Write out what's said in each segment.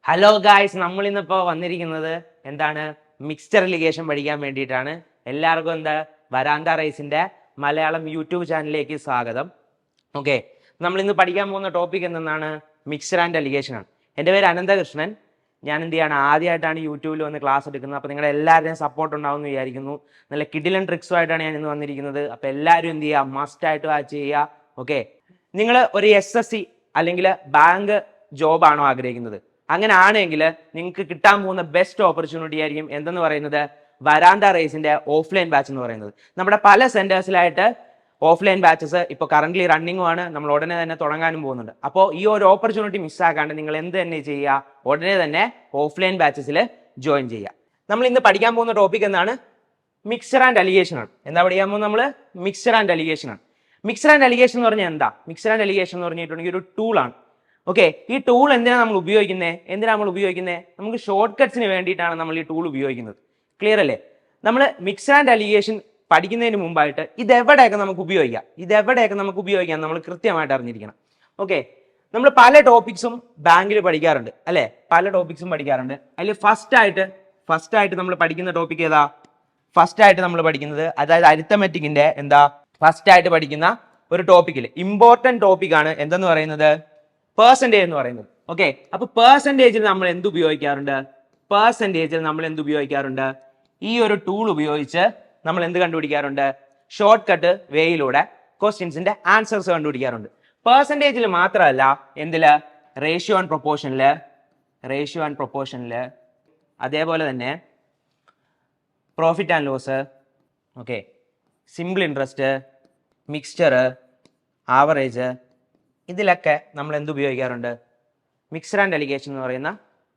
Hello guys, നമ്മൾ ഇന്നിപ്പോൾ വന്നിരിക്കുന്നത് എന്താണ് മിക്സ്ചർ ലിഗേഷൻ പഠിക്കാൻ വേണ്ടിയിട്ടാണ്. എല്ലാവർക്കും വരാന്ത റൈസിന്റെ മലയാളം യൂട്യൂബ് ചാനലിലേക്ക് സ്വാഗതം. ഓക്കെ, നമ്മൾ ഇന്ന് പഠിക്കാൻ പോകുന്ന ടോപ്പിക് എന്താണ്? മിക്സ്ചർ ആൻഡ് അലിഗേഷൻ ആണ്. എൻ്റെ പേര് അനന്തകൃഷ്ണൻ. ഞാൻ ആദ്യമായിട്ടാണ് യൂട്യൂബിൽ വന്ന് ക്ലാസ് എടുക്കുന്നത്. അപ്പോൾ നിങ്ങളുടെ എല്ലാവരുടെയും സപ്പോർട്ട് ഉണ്ടാവുമെന്ന് വിചാരിക്കുന്നു. നല്ല കിഡിലൻ ട്രിക്സുമായിട്ടാണ് ഞാൻ ഇന്ന് വന്നിരിക്കുന്നത്. അപ്പോൾ എല്ലാവരും മസ്റ്റായിട്ട് വാച്ച് ചെയ്യുക. ഓക്കെ, നിങ്ങൾ ഒരു SSC അല്ലെങ്കിൽ ബാങ്ക് ജോബാണോ ആഗ്രഹിക്കുന്നത്? അങ്ങനെ ആണെങ്കിൽ നിങ്ങൾക്ക് കിട്ടാൻ പോകുന്ന ബെസ്റ്റ് ഓപ്പർച്യൂണിറ്റി ആയിരിക്കും എന്തെന്ന് പറയുന്നത് വരാന്ത റേസിന്റെ ഓഫ്ലൈൻ ബാച്ച് എന്ന് പറയുന്നത്. നമ്മുടെ പല സെന്റേഴ്സിലായിട്ട് ഓഫ്ലൈൻ ബാച്ചസ് ഇപ്പോൾ കറന്റ് റണ്ണിങ്ങും ആണ്. നമ്മൾ ഉടനെ തന്നെ തുടങ്ങാനും പോകുന്നുണ്ട്. അപ്പോൾ ഈ ഒരു ഓപ്പർച്യൂണിറ്റി മിസ്സാക്കാണ്ട് നിങ്ങൾ എന്ത് തന്നെ ചെയ്യുക, ഉടനെ തന്നെ ഓഫ്ലൈൻ ബാച്ചസിൽ ജോയിൻ ചെയ്യുക. നമ്മൾ ഇന്ന് പഠിക്കാൻ പോകുന്ന ടോപ്പിക് എന്താണ്? മിക്സ്ചർ ആൻഡ് അലിഗേഷൻ ആണ്. എന്താ പഠിക്കാൻ പോകുന്നത്? നമ്മൾ മിക്സ്ചർ ആൻഡ് അലിഗേഷൻ ആണ്. മിക്സ്ചർ ആൻഡ് അലിഗേഷൻ എന്ന് പറഞ്ഞാൽ എന്താ? മിക്സ്ചർ ആൻഡ് അലിഗേഷൻ എന്ന് പറഞ്ഞിട്ടുണ്ടെങ്കിൽ ഒരു ടൂളാണ്. ഓക്കെ, ഈ ടൂൾ എന്തിനാണ് നമ്മൾ ഉപയോഗിക്കുന്നത്? നമുക്ക് ഷോർട്ട് കട്ട്സിന് വേണ്ടിയിട്ടാണ് നമ്മൾ ഈ ടൂൾ ഉപയോഗിക്കുന്നത്. ക്ലിയർ അല്ലേ? നമ്മൾ മിക്സ്ചർ ആൻഡ് അലിഗേഷൻ പഠിക്കുന്നതിന് മുമ്പായിട്ട് ഇതെവിടെയൊക്കെ നമുക്ക് ഉപയോഗിക്കാം നമ്മൾ കൃത്യമായിട്ട് അറിഞ്ഞിരിക്കണം. ഓക്കെ, നമ്മൾ പല ടോപ്പിക്സും ബാങ്കിൽ പഠിക്കാറുണ്ട് അല്ലേ? അതിൽ ഫസ്റ്റ് ആയിട്ട് നമ്മൾ പഠിക്കുന്ന ടോപ്പിക് ഏതാ? നമ്മൾ പഠിക്കുന്നത് അതായത് അരിത്തമെറ്റിക്കിന്റെ ഫസ്റ്റ് ആയിട്ട് പഠിക്കുന്ന ഒരു ടോപ്പിക്കിൽ ഇമ്പോർട്ടന്റ് ടോപ്പിക്കാണ് എന്തെന്ന് പറയുന്നത്? പെർസെൻറ്റേജ് എന്ന് പറയുന്നത്. ഓക്കെ, അപ്പൊ പെർസെൻറ്റേജിൽ നമ്മൾ എന്ത് ഉപയോഗിക്കാറുണ്ട്? ഈ ഒരു ടൂൾ ഉപയോഗിച്ച് നമ്മൾ എന്ത് കണ്ടുപിടിക്കാറുണ്ട്? ഷോർട്ട് കട്ട് വേയിലൂടെ ക്വസ്റ്റ്യൻസിന്റെ ആൻസേഴ്സ് കണ്ടുപിടിക്കാറുണ്ട്. പെർസെൻറ്റേജിൽ മാത്രമല്ല, റേഷ്യോ ആൻഡ് പ്രൊപ്പോർഷനില്, അതേപോലെ തന്നെ profit and loss, okay, simple interest, mixture, average, ഇതിലൊക്കെ നമ്മൾ എന്ത് ഉപയോഗിക്കാറുണ്ട്? മിക്സ്ചർ ആൻഡ് അലിഗേഷൻ എന്ന് പറയുന്ന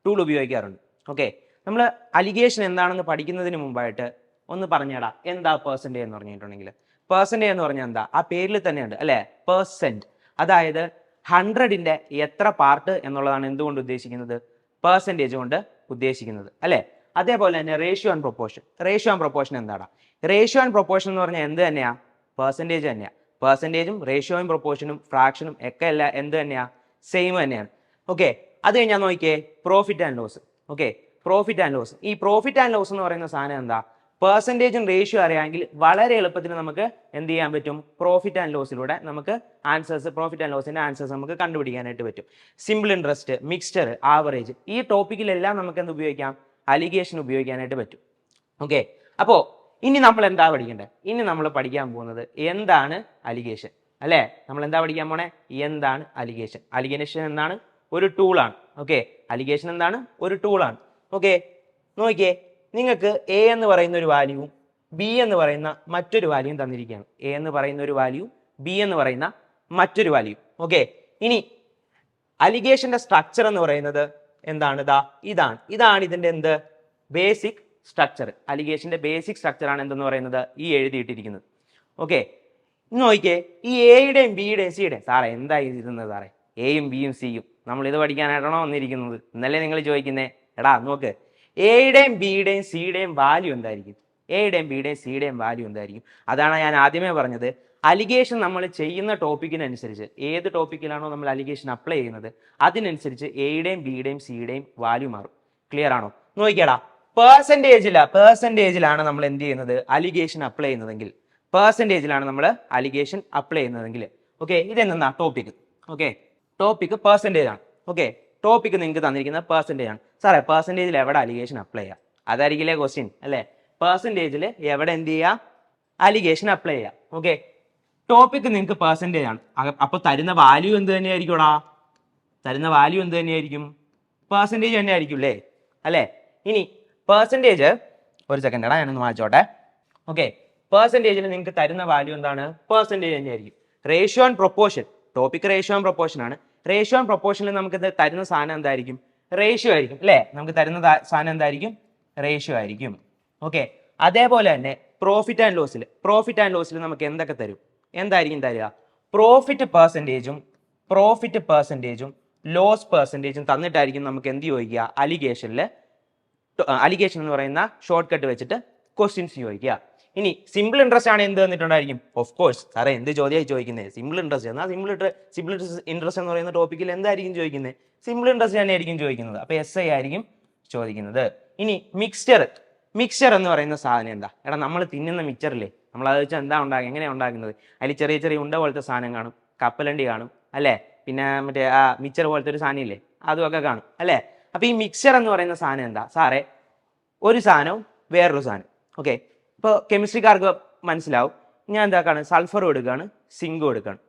ടൂൾ ഉപയോഗിക്കാറുണ്ട്. ഓക്കെ, നമ്മൾ അലിഗേഷൻ എന്താണെന്ന് പഠിക്കുന്നതിന് മുമ്പായിട്ട് ഒന്ന് പറഞ്ഞേടാ, എന്താ പെർസെൻറ്റേജ് എന്ന് പറഞ്ഞിട്ടുണ്ടെങ്കിൽ? പെർസെൻറ്റേജ് എന്ന് പറഞ്ഞാൽ എന്താ? ആ പേരിൽ തന്നെയുണ്ട് അല്ലേ, പെർസെൻറ്റ്. അതായത് 100ന്റെ എത്ര പാർട്ട് എന്നുള്ളതാണ് എന്തുകൊണ്ട് ഉദ്ദേശിക്കുന്നത്? പെർസെൻറ്റേജ് കൊണ്ട് ഉദ്ദേശിക്കുന്നത് അല്ലേ? അതേപോലെ തന്നെ റേഷ്യോ ആൻഡ് പ്രൊപ്പോർഷൻ എന്താടാ? റേഷ്യോ ആൻഡ് പ്രൊപ്പോർഷൻ എന്ന് പറഞ്ഞാൽ എന്ത് തന്നെയാ? പെർസെൻറ്റേജ് തന്നെയാ. പെർസെൻറ്റേജും റേഷ്യോയും പ്രൊപ്പോർഷനും ഫ്രാക്ഷനും ഒക്കെ അല്ല എന്ത് തന്നെയാ? സെയിം തന്നെയാണ്. ഓക്കെ, അത് കഴിഞ്ഞാൽ നോക്കിയേ പ്രോഫിറ്റ് ആൻഡ് ലോസ്. ഓക്കെ, ഈ പ്രോഫിറ്റ് ആൻഡ് ലോസ് എന്ന് പറയുന്ന സാധനം എന്താ? പെർസെൻറ്റേജും റേഷ്യോ അറിയാമെങ്കിൽ വളരെ എളുപ്പത്തിൽ നമുക്ക് എന്ത് ചെയ്യാൻ പറ്റും? പ്രോഫിറ്റ് ആൻഡ് ലോസിലൂടെ നമുക്ക് പ്രോഫിറ്റ് ആൻഡ് ലോസിന്റെ ആൻസേഴ്സ് നമുക്ക് കണ്ടുപിടിക്കാനായിട്ട് പറ്റും. സിമ്പിൾ ഇൻട്രസ്റ്റ്, മിക്സ്ചർ, ആവറേജ്, ഈ ടോപ്പിക്കിലെല്ലാം നമുക്ക് എന്ത് ഉപയോഗിക്കാം? അലിഗേഷൻ ഉപയോഗിക്കാനായിട്ട് പറ്റും. ഓക്കെ, അപ്പോൾ ഇനി നമ്മൾ എന്താ പഠിക്കേണ്ടത്? ഇനി നമ്മൾ പഠിക്കാൻ പോകുന്നത് എന്താണ് അലിഗേഷൻ അല്ലേ? നമ്മൾ എന്താ പഠിക്കാൻ പോണേ? എന്താണ് അലിഗേഷൻ? അലിഗേഷൻ എന്താണ്? ഒരു ടൂളാണ്. ഓക്കെ, അലിഗേഷൻ എന്താണ്? ഒരു ടൂളാണ്. ഓക്കെ, നോക്കിയേ, നിങ്ങൾക്ക് A എന്ന് പറയുന്ന ഒരു വാല്യൂവും B എന്ന് പറയുന്ന മറ്റൊരു വാല്യൂവും തന്നിരിക്കുകയാണ്. A എന്ന് പറയുന്ന ഒരു വാല്യൂ, B എന്ന് പറയുന്ന മറ്റൊരു വാല്യൂ. ഓക്കെ, ഇനി അലിഗേഷന്റെ സ്ട്രക്ചർ എന്ന് പറയുന്നത് എന്താണ്? ഇതാണ് ഇതിന്റെ ബേസിക് സ്ട്രക്ചർ. അലിഗേഷന്റെ ബേസിക് സ്ട്രക്ചർ ആണ് എന്തെന്ന് പറയുന്നത്? ഈ എഴുതിയിട്ടിരിക്കുന്നത്. ഓക്കെ, നോക്കിയേ, ഈ എയുടെയും ബിയുടെയും സിയുടെയും സാറേ എന്താ ഇരുന്നത് സാറേ? എയും ബിയും സിയും നമ്മൾ ഇത് പഠിക്കാനായിട്ടാണോ വന്നിരിക്കുന്നത്? ഇന്നലെ നിങ്ങൾ ചോദിക്കുന്നേ. എടാ നോക്ക്, എയുടെയും ബിയുടെയും സിയുടെയും വാല്യൂ എന്തായിരിക്കും? അതാണ് ഞാൻ ആദ്യമേ പറഞ്ഞത്. അലിഗേഷൻ നമ്മൾ ചെയ്യുന്ന ടോപ്പിക്കിനനുസരിച്ച്, ഏത് ടോപ്പിക്കിലാണോ നമ്മൾ അലിഗേഷൻ അപ്ലൈ ചെയ്യുന്നത് അതിനനുസരിച്ച് എയുടെയും ബിയുടെയും സിയുടെയും വാല്യൂ മാറും. ക്ലിയർ ആണോ? നോക്കിയടാ, പെർസെൻറ്റേജിലാണ് നമ്മൾ എന്ത് ചെയ്യുന്നത്? അലിഗേഷൻ അപ്ലൈ ചെയ്യുന്നതെങ്കിൽ ഓക്കെ, ഇതെന്താ ടോപ്പിക്? ഓക്കെ, ടോപ്പിക് പെർസെൻറ്റേജ് ആണ്. ഓക്കെ, ടോപ്പിക് നിങ്ങൾക്ക് തന്നിരിക്കുന്നത് പെർസെൻറ്റേജ് ആണ്. സാറേ പെർസെൻറ്റേജിൽ എവിടെ അലിഗേഷൻ അപ്ലൈ ചെയ്യാം? അതായിരിക്കില്ലേ ക്വസ്റ്റ്യൻ അല്ലേ? പെർസെൻറ്റേജിൽ എവിടെ എന്ത് ചെയ്യുക? അലിഗേഷൻ അപ്ലൈ ചെയ്യാം. ഓക്കെ, ടോപ്പിക് നിങ്ങൾക്ക് പെർസെൻറ്റേജ് ആണ്. അപ്പോൾ തരുന്ന വാല്യൂ എന്ത് തന്നെയായിരിക്കും? പെർസെൻറ്റേജ് തന്നെ ആയിരിക്കും അല്ലേ? ഇനി പെർസെൻറ്റേജ്, ഒരു സെക്കൻഡ് എടാ ഞാനൊന്ന് വായിച്ചോട്ടെ. ഓക്കെ, പെർസെൻറ്റേജിൽ നിങ്ങൾക്ക് തരുന്ന വാല്യൂ എന്താണ്? പെർസെൻറ്റേജ് തന്നെയായിരിക്കും. Ratio and proportion, topic ratio and proportion ആണ്. റേഷ്യോ ആൻഡ് പ്രൊപ്പോർഷനിൽ നമുക്ക് തരുന്ന സാധനം എന്തായിരിക്കും? റേഷ്യോ ആയിരിക്കും അല്ലേ? നമുക്ക് തരുന്ന സാധനം എന്തായിരിക്കും? റേഷ്യോ ആയിരിക്കും. ഓക്കെ, അതേപോലെ തന്നെ പ്രോഫിറ്റ് ആൻഡ് ലോസിൽ നമുക്ക് എന്തൊക്കെ തരും? എന്തായിരിക്കും തരിക? പ്രോഫിറ്റ് പെർസെൻറ്റേജും ലോസ് പെർസെൻറ്റേജും തന്നിട്ടായിരിക്കും നമുക്ക് എന്ത് ചോദിക്കുക? അലിഗേഷൻ എന്ന് പറയുന്ന ഷോർട്ട് കട്ട് വെച്ചിട്ട് ക്വസ്റ്റ്യൻസ് ചോദിക്കുക. ഇനി സിമ്പിൾ ഇൻട്രസ്റ്റ് ആണ് എന്ത് തന്നിട്ടുണ്ടായിരിക്കും? ഓഫ് കോഴ്സ് സാറേ എന്ത് ചോദ്യമായി ചോദിക്കുന്നത്? Simple interest. എന്നാൽ സിമ്പിൾ ഇൻട്രസ്റ്റ് എന്ന് പറയുന്ന ടോപ്പിക്കിൽ എന്തായിരിക്കും ചോദിക്കുന്നത്? സിമ്പിൾ ഇൻട്രസ്റ്റ് തന്നെയായിരിക്കും ചോദിക്കുന്നത്. അപ്പോൾ SI ആയിരിക്കും ചോദിക്കുന്നത്. ഇനി മിക്സ്ചർ എന്ന് പറയുന്ന സാധനം എന്താ? എടാ നമ്മൾ തിന്നുന്ന മിക്സ്ചറില്ലേ, നമ്മൾ അത് വെച്ചാൽ എന്താ ഉണ്ടാക്കുക, എങ്ങനെയാണ് ഉണ്ടാക്കുന്നത്? അതിൽ ചെറിയ ചെറിയ ഉണ്ട പോലത്തെ സാധനം കാണും, കപ്പലണ്ടി കാണും അല്ലേ, പിന്നെ മറ്റേ ആ മിക്സ്ചർ പോലത്തെ ഒരു സാധനം ഇല്ലേ, അതുമൊക്കെ കാണും അല്ലേ. അപ്പോൾ ഈ മിക്സ്ചർ എന്ന് പറയുന്ന സാധനം എന്താ സാറേ? ഒരു സാധനവും വേറൊരു സാധനം. ഓക്കെ, ഇപ്പോൾ കെമിസ്ട്രിക്കാർക്ക് മനസ്സിലാവും. ഞാൻ എന്താക്കാണ്, സൾഫറും എടുക്കുകയാണ്, സിങ്കും എടുക്കുകയാണ്.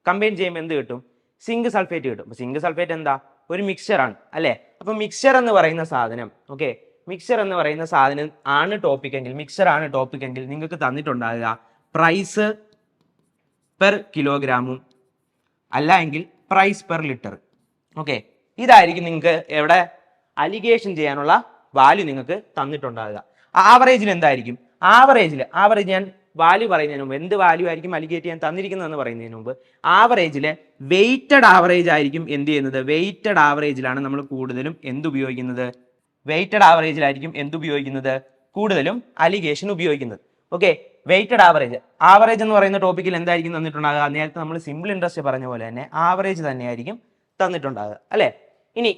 കമ്പൈൻ ചെയ്യുമ്പോൾ എന്ത് കിട്ടും? സിങ്ക് സൾഫേറ്റ് കിട്ടും. അപ്പോൾ സിങ്ക് സൾഫേറ്റ് എന്താ? ഒരു മിക്സ്ചറാണ് അല്ലേ. അപ്പോൾ മിക്സ്ചർ എന്ന് പറയുന്ന സാധനം, ഓക്കെ, മിക്സ്ചർ എന്ന് പറയുന്ന സാധനം ആണ് ടോപ്പിക്കെങ്കിൽ, മിക്സ്ചർ ആണ് ടോപ്പിക്കെങ്കിൽ നിങ്ങൾക്ക് തന്നിട്ടുണ്ടാകുക പ്രൈസ് പെർ കിലോഗ്രാമും അല്ല എങ്കിൽ പ്രൈസ് പെർ ലിറ്റർ. ഓക്കെ, ഇതായിരിക്കും നിങ്ങൾക്ക് എവിടെ അലിഗേഷൻ ചെയ്യാനുള്ള വാല്യൂ നിങ്ങൾക്ക് തന്നിട്ടുണ്ടാകുക. ആവറേജിൽ എന്തായിരിക്കും? ആവറേജ് ഞാൻ വാല്യൂ പറയുന്നതിന് മുമ്പ്, എന്ത് വാല്യൂ ആയിരിക്കും അലിഗേറ്റ് ചെയ്യാൻ തന്നിരിക്കുന്നതെന്ന് പറയുന്നതിന് മുമ്പ്, ആവറേജിലെ വെയ്റ്റഡ് ആവറേജ് ആയിരിക്കും എന്ത് ചെയ്യുന്നത്? വെയ്റ്റഡ് ആവറേജിലാണ് നമ്മൾ കൂടുതലും എന്തുപയോഗിക്കുന്നത്? വെയ്റ്റഡ് ആവറേജിലായിരിക്കും എന്തുപയോഗിക്കുന്നത്? കൂടുതലും അലിഗേഷൻ ഉപയോഗിക്കുന്നത്. ഓക്കെ, വെയ്റ്റഡ് ആവറേജ് എന്ന് പറയുന്ന ടോപ്പിക്കിൽ എന്തായിരിക്കും തന്നിട്ടുണ്ടാകുക? നേരത്തെ നമ്മൾ സിമ്പിൾ ഇൻട്രസ്റ്റ് പറഞ്ഞ പോലെ തന്നെ ആവറേജ് തന്നെയായിരിക്കും തന്നിട്ടുണ്ടാകുക അല്ലേ. ഇനി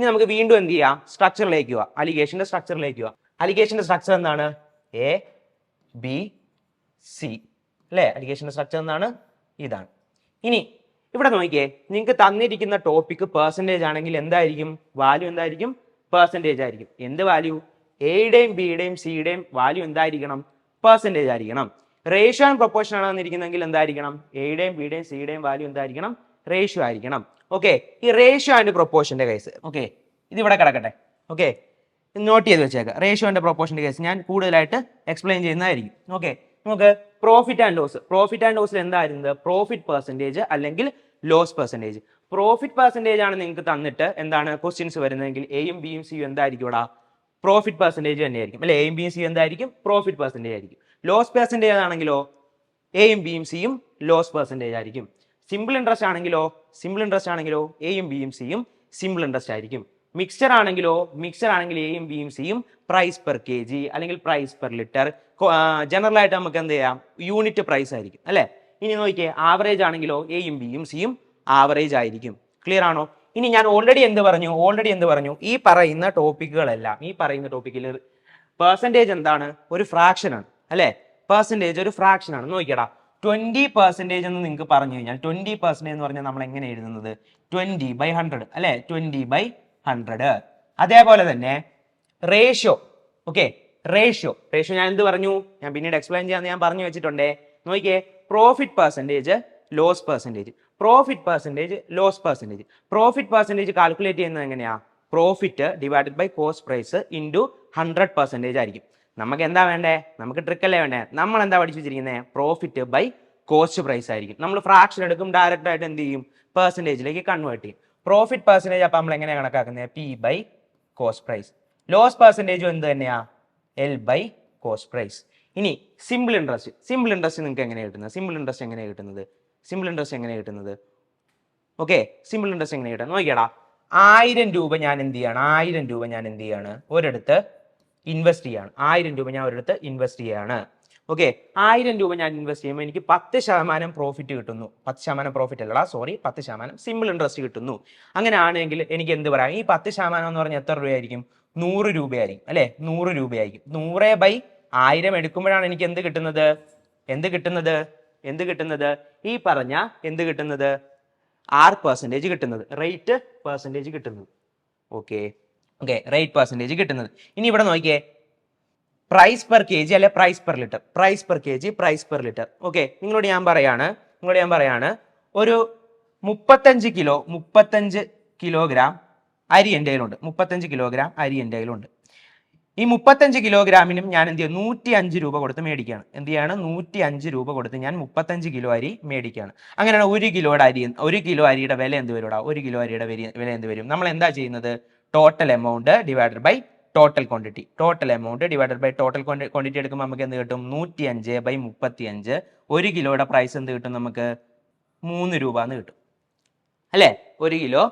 നമുക്ക് വീണ്ടും എന്ത് ചെയ്യാം? സ്ട്രക്ചറിലേക്ക് പോവാം, അലിഗേഷന്റെ സ്ട്രക്ചറിലേക്ക് പോവാം. അലിഗേഷന്റെ സ്ട്രക്ചർ എന്താണ്? ABC അല്ലേ. അലിഗേഷന്റെ സ്ട്രക്ചർ എന്താണ്? ഇതാണ്. ഇനി ഇവിടെ നോക്കിയേ, നിങ്ങൾക്ക് തന്നിരിക്കുന്ന ടോപ്പിക്ക് പെർസെൻറ്റേജ് ആണെങ്കിൽ എന്തായിരിക്കും വാല്യൂ? എന്തായിരിക്കും? പെർസെൻറ്റേജ് ആയിരിക്കും. എന്ത് വാല്യൂ? എയുടെയും ബിയുടെയും സിയുടെയും വാല്യൂ എന്തായിരിക്കണം? പെർസെൻറ്റേജ് ആയിരിക്കണം. റേഷ്യോ ആൻഡ് പ്രൊപ്പോർഷൻ ആണ് തന്നിരിക്കുന്നെങ്കിൽ എന്തായിരിക്കണം? എയുടെയും ബിയുടെയും സിയുടെയും വാല്യൂ എന്തായിരിക്കണം? റേഷ്യോ ആയിരിക്കണം. ഓക്കെ, ഈ റേഷ്യോ ആൻഡ് പ്രൊപ്പോർഷന്റെ കേസ്, ഓക്കെ, ഇതിവിടെ കിടക്കട്ടെ. ഓക്കെ, നോട്ട് ചെയ്ത് വെച്ചേക്കാം. റേഷ്യോ ആൻഡ് പ്രൊപ്പോർഷന്റെ കേസ് ഞാൻ കൂടുതലായിട്ട് എക്സ്പ്ലെയിൻ ചെയ്യുന്നതായിരിക്കും. ഓക്കെ, നമുക്ക് പ്രോഫിറ്റ് ആൻഡ് ലോസിൽ എന്തായിരുന്നത്? പ്രോഫിറ്റ് പെർസെൻറ്റേജ് അല്ലെങ്കിൽ ലോസ് പെർസെൻറ്റേജ്. പ്രോഫിറ്റ് പെർസെൻറ്റേജ് ആണ് നിങ്ങൾക്ക് തന്നിട്ട് എന്താണ് ക്വസ്റ്റ്യൻസ് വരുന്നതെങ്കിൽ എയും ബിയും സിയും എന്തായിരിക്കും ഇവിടെ? പ്രോഫിറ്റ് പെർസെൻറ്റേജ് തന്നെയായിരിക്കും അല്ലെ. എയും ബിയും സിയും എന്തായിരിക്കും? പ്രോഫിറ്റ് പെർസെൻറ്റേജ് ആയിരിക്കും. ലോസ് പെർസെൻറ്റേജ് ആണെങ്കിലോ എയും ബിയും സിയും ലോസ് പെർസെൻറ്റേജ് ആയിരിക്കും. സിമ്പിൾ ഇൻട്രസ്റ്റ് ആണെങ്കിലോ എയും ബിയും സിയും സിമ്പിൾ ഇൻട്രസ്റ്റ് ആയിരിക്കും. മിക്സ്ചർ ആണെങ്കിൽ എയും ബിയും സിയും പ്രൈസ് പെർ kg അല്ലെങ്കിൽ പ്രൈസ് പെർ ലിറ്റർ. ജനറൽ ആയിട്ട് നമുക്ക് എന്ത് ചെയ്യാം? യൂണിറ്റ് പ്രൈസ് ആയിരിക്കും അല്ലെ. ഇനി നോക്കിയേ, ആവറേജ് ആണെങ്കിലോ എയും ബിയും സിയും ആവറേജ് ആയിരിക്കും. ക്ലിയർ ആണോ? ഇനി ഞാൻ ഓൾറെഡി എന്ത് പറഞ്ഞു? ഈ പറയുന്ന ടോപ്പിക്കിൽ പെർസെൻറ്റേജ് എന്താണ്? ഒരു ഫ്രാക്ഷൻ ആണ് അല്ലെ. പെർസെൻറ്റേജ് ഒരു ഫ്രാക്ഷൻ ആണ്. നോക്കിയടാ, 20% എന്ന് നിങ്ങൾക്ക് പറഞ്ഞു കഴിഞ്ഞാൽ 20% എന്ന് പറഞ്ഞാൽ നമ്മൾ എങ്ങനെ എഴുതുന്നത്? 20/100 അല്ലെ. 20/100. അതേപോലെ തന്നെ റേഷ്യോ, ഓക്കെ, റേഷ്യോ ഞാൻ എന്ത് പറഞ്ഞു? ഞാൻ പിന്നീട് എക്സ്പ്ലെയിൻ ചെയ്യാന്ന് ഞാൻ പറഞ്ഞു വെച്ചിട്ടുണ്ടേ. നോക്കിയേ, profit percentage loss percentage. Profit percentage calculate ചെയ്യുന്നത് എങ്ങനെയാ? Profit divided by cost price into 100% ആയിരിക്കും. നമുക്ക് എന്താ വേണ്ടേ? നമുക്ക് ട്രിക്കല്ലേ വേണ്ടേ? നമ്മൾ എന്താ പഠിച്ചു വെച്ചിരിക്കുന്നത്? പ്രോഫിറ്റ് ബൈ കോസ്റ്റ് പ്രൈസ് ആയിരിക്കും. നമ്മൾ ഫ്രാക്ഷൻ എടുക്കും, ഡയറക്റ്റ് ആയിട്ട് എന്ത് ചെയ്യും? പെർസെൻറ്റേജിലേക്ക് കൺവേർട്ട് ചെയ്യും. പ്രോഫിറ്റ് പെർസെൻറ്റേജ് അപ്പം നമ്മൾ എങ്ങനെയാണ് കണക്കാക്കുന്നത്? P by cost price. Loss പെർസെൻറ്റേജും എന്ത് തന്നെയാ? L by cost price. ഇനി സിമ്പിൾ ഇൻട്രസ്റ്റ് നിങ്ങൾക്ക് എങ്ങനെ കിട്ടുന്നത്? സിമ്പിൾ ഇൻട്രസ്റ്റ് എങ്ങനെ കിട്ടുന്നത്? ഓക്കെ, സിമ്പിൾ ഇൻട്രസ്റ്റ് എങ്ങനെ കിട്ടുന്നത്? നോക്കിയടാ, 1000 രൂപ ഞാൻ എന്ത് ചെയ്യാണ്? ഒരിടത്ത് ഇൻവെസ്റ്റ് ചെയ്യാണ്. 1000 രൂപ ഞാൻ ഒരിടത്ത് ഇൻവെസ്റ്റ് ചെയ്യാണ്. ഓക്കെ, 1000 രൂപ ഞാൻ ഇൻവെസ്റ്റ് ചെയ്യുമ്പോൾ എനിക്ക് 10% പ്രോഫിറ്റ് കിട്ടുന്നു. 10% പ്രോഫിറ്റ് അല്ലടാ, സോറി, 10% സിമ്പിൾ ഇൻട്രസ്റ്റ് കിട്ടുന്നു. അങ്ങനെ ആണെങ്കിൽ എനിക്ക് എന്ത് പറയാം? ഈ 10% എന്ന് പറഞ്ഞാൽ എത്ര രൂപയായിരിക്കും? 100 രൂപയായിരിക്കും അല്ലെ. 100 രൂപയായിരിക്കും. 100/1000 എടുക്കുമ്പോഴാണ് എനിക്ക് എന്ത് കിട്ടുന്നത്? ഈ പറഞ്ഞ എന്ത് കിട്ടുന്നത്? പെർസെൻറ്റേജ് കിട്ടുന്നത്, റേറ്റ് പെർസെൻറ്റേജ് കിട്ടുന്നത്. ഓക്കെ, റേറ്റ് പെർസെൻറ്റേജ് കിട്ടുന്നത്. ഇനി ഇവിടെ നോക്കിയേ, പ്രൈസ് പെർ kg അല്ലെ പ്രൈസ് പെർ ലിറ്റർ. ഓക്കെ, നിങ്ങളോട് ഞാൻ പറയാണ് ഒരു 35 കിലോഗ്രാം അരി എൻ്റെ കയ്യിലുണ്ട്. 35 കിലോഗ്രാം അരി എൻ്റെ കയ്യിലുണ്ട്. ഈ 35 കിലോഗ്രാമിനും ഞാൻ എന്ത് ചെയ്യും? 105 രൂപ കൊടുത്ത് മേടിക്കുകയാണ്. 105 രൂപ കൊടുത്ത് ഞാൻ 35 കിലോ അരി മേടിക്കുകയാണ്. അങ്ങനെയാണ് 1 കിലോ അരിയുടെ വില എന്ത് വരും? 1 കിലോ അരിയുടെ വില എന്ത് വരും? നമ്മൾ എന്താ ചെയ്യുന്നത്? Total amount divided by total quantity. എടുക്കുമ്പോൾ നമുക്ക് എന്ത് കിട്ടും? 105/35. 1 കിലോയുടെ പ്രൈസ് എന്ത് കിട്ടും? നമുക്ക് 3 രൂപ എന്ന് കിട്ടും അല്ലേ. 1 കിലോ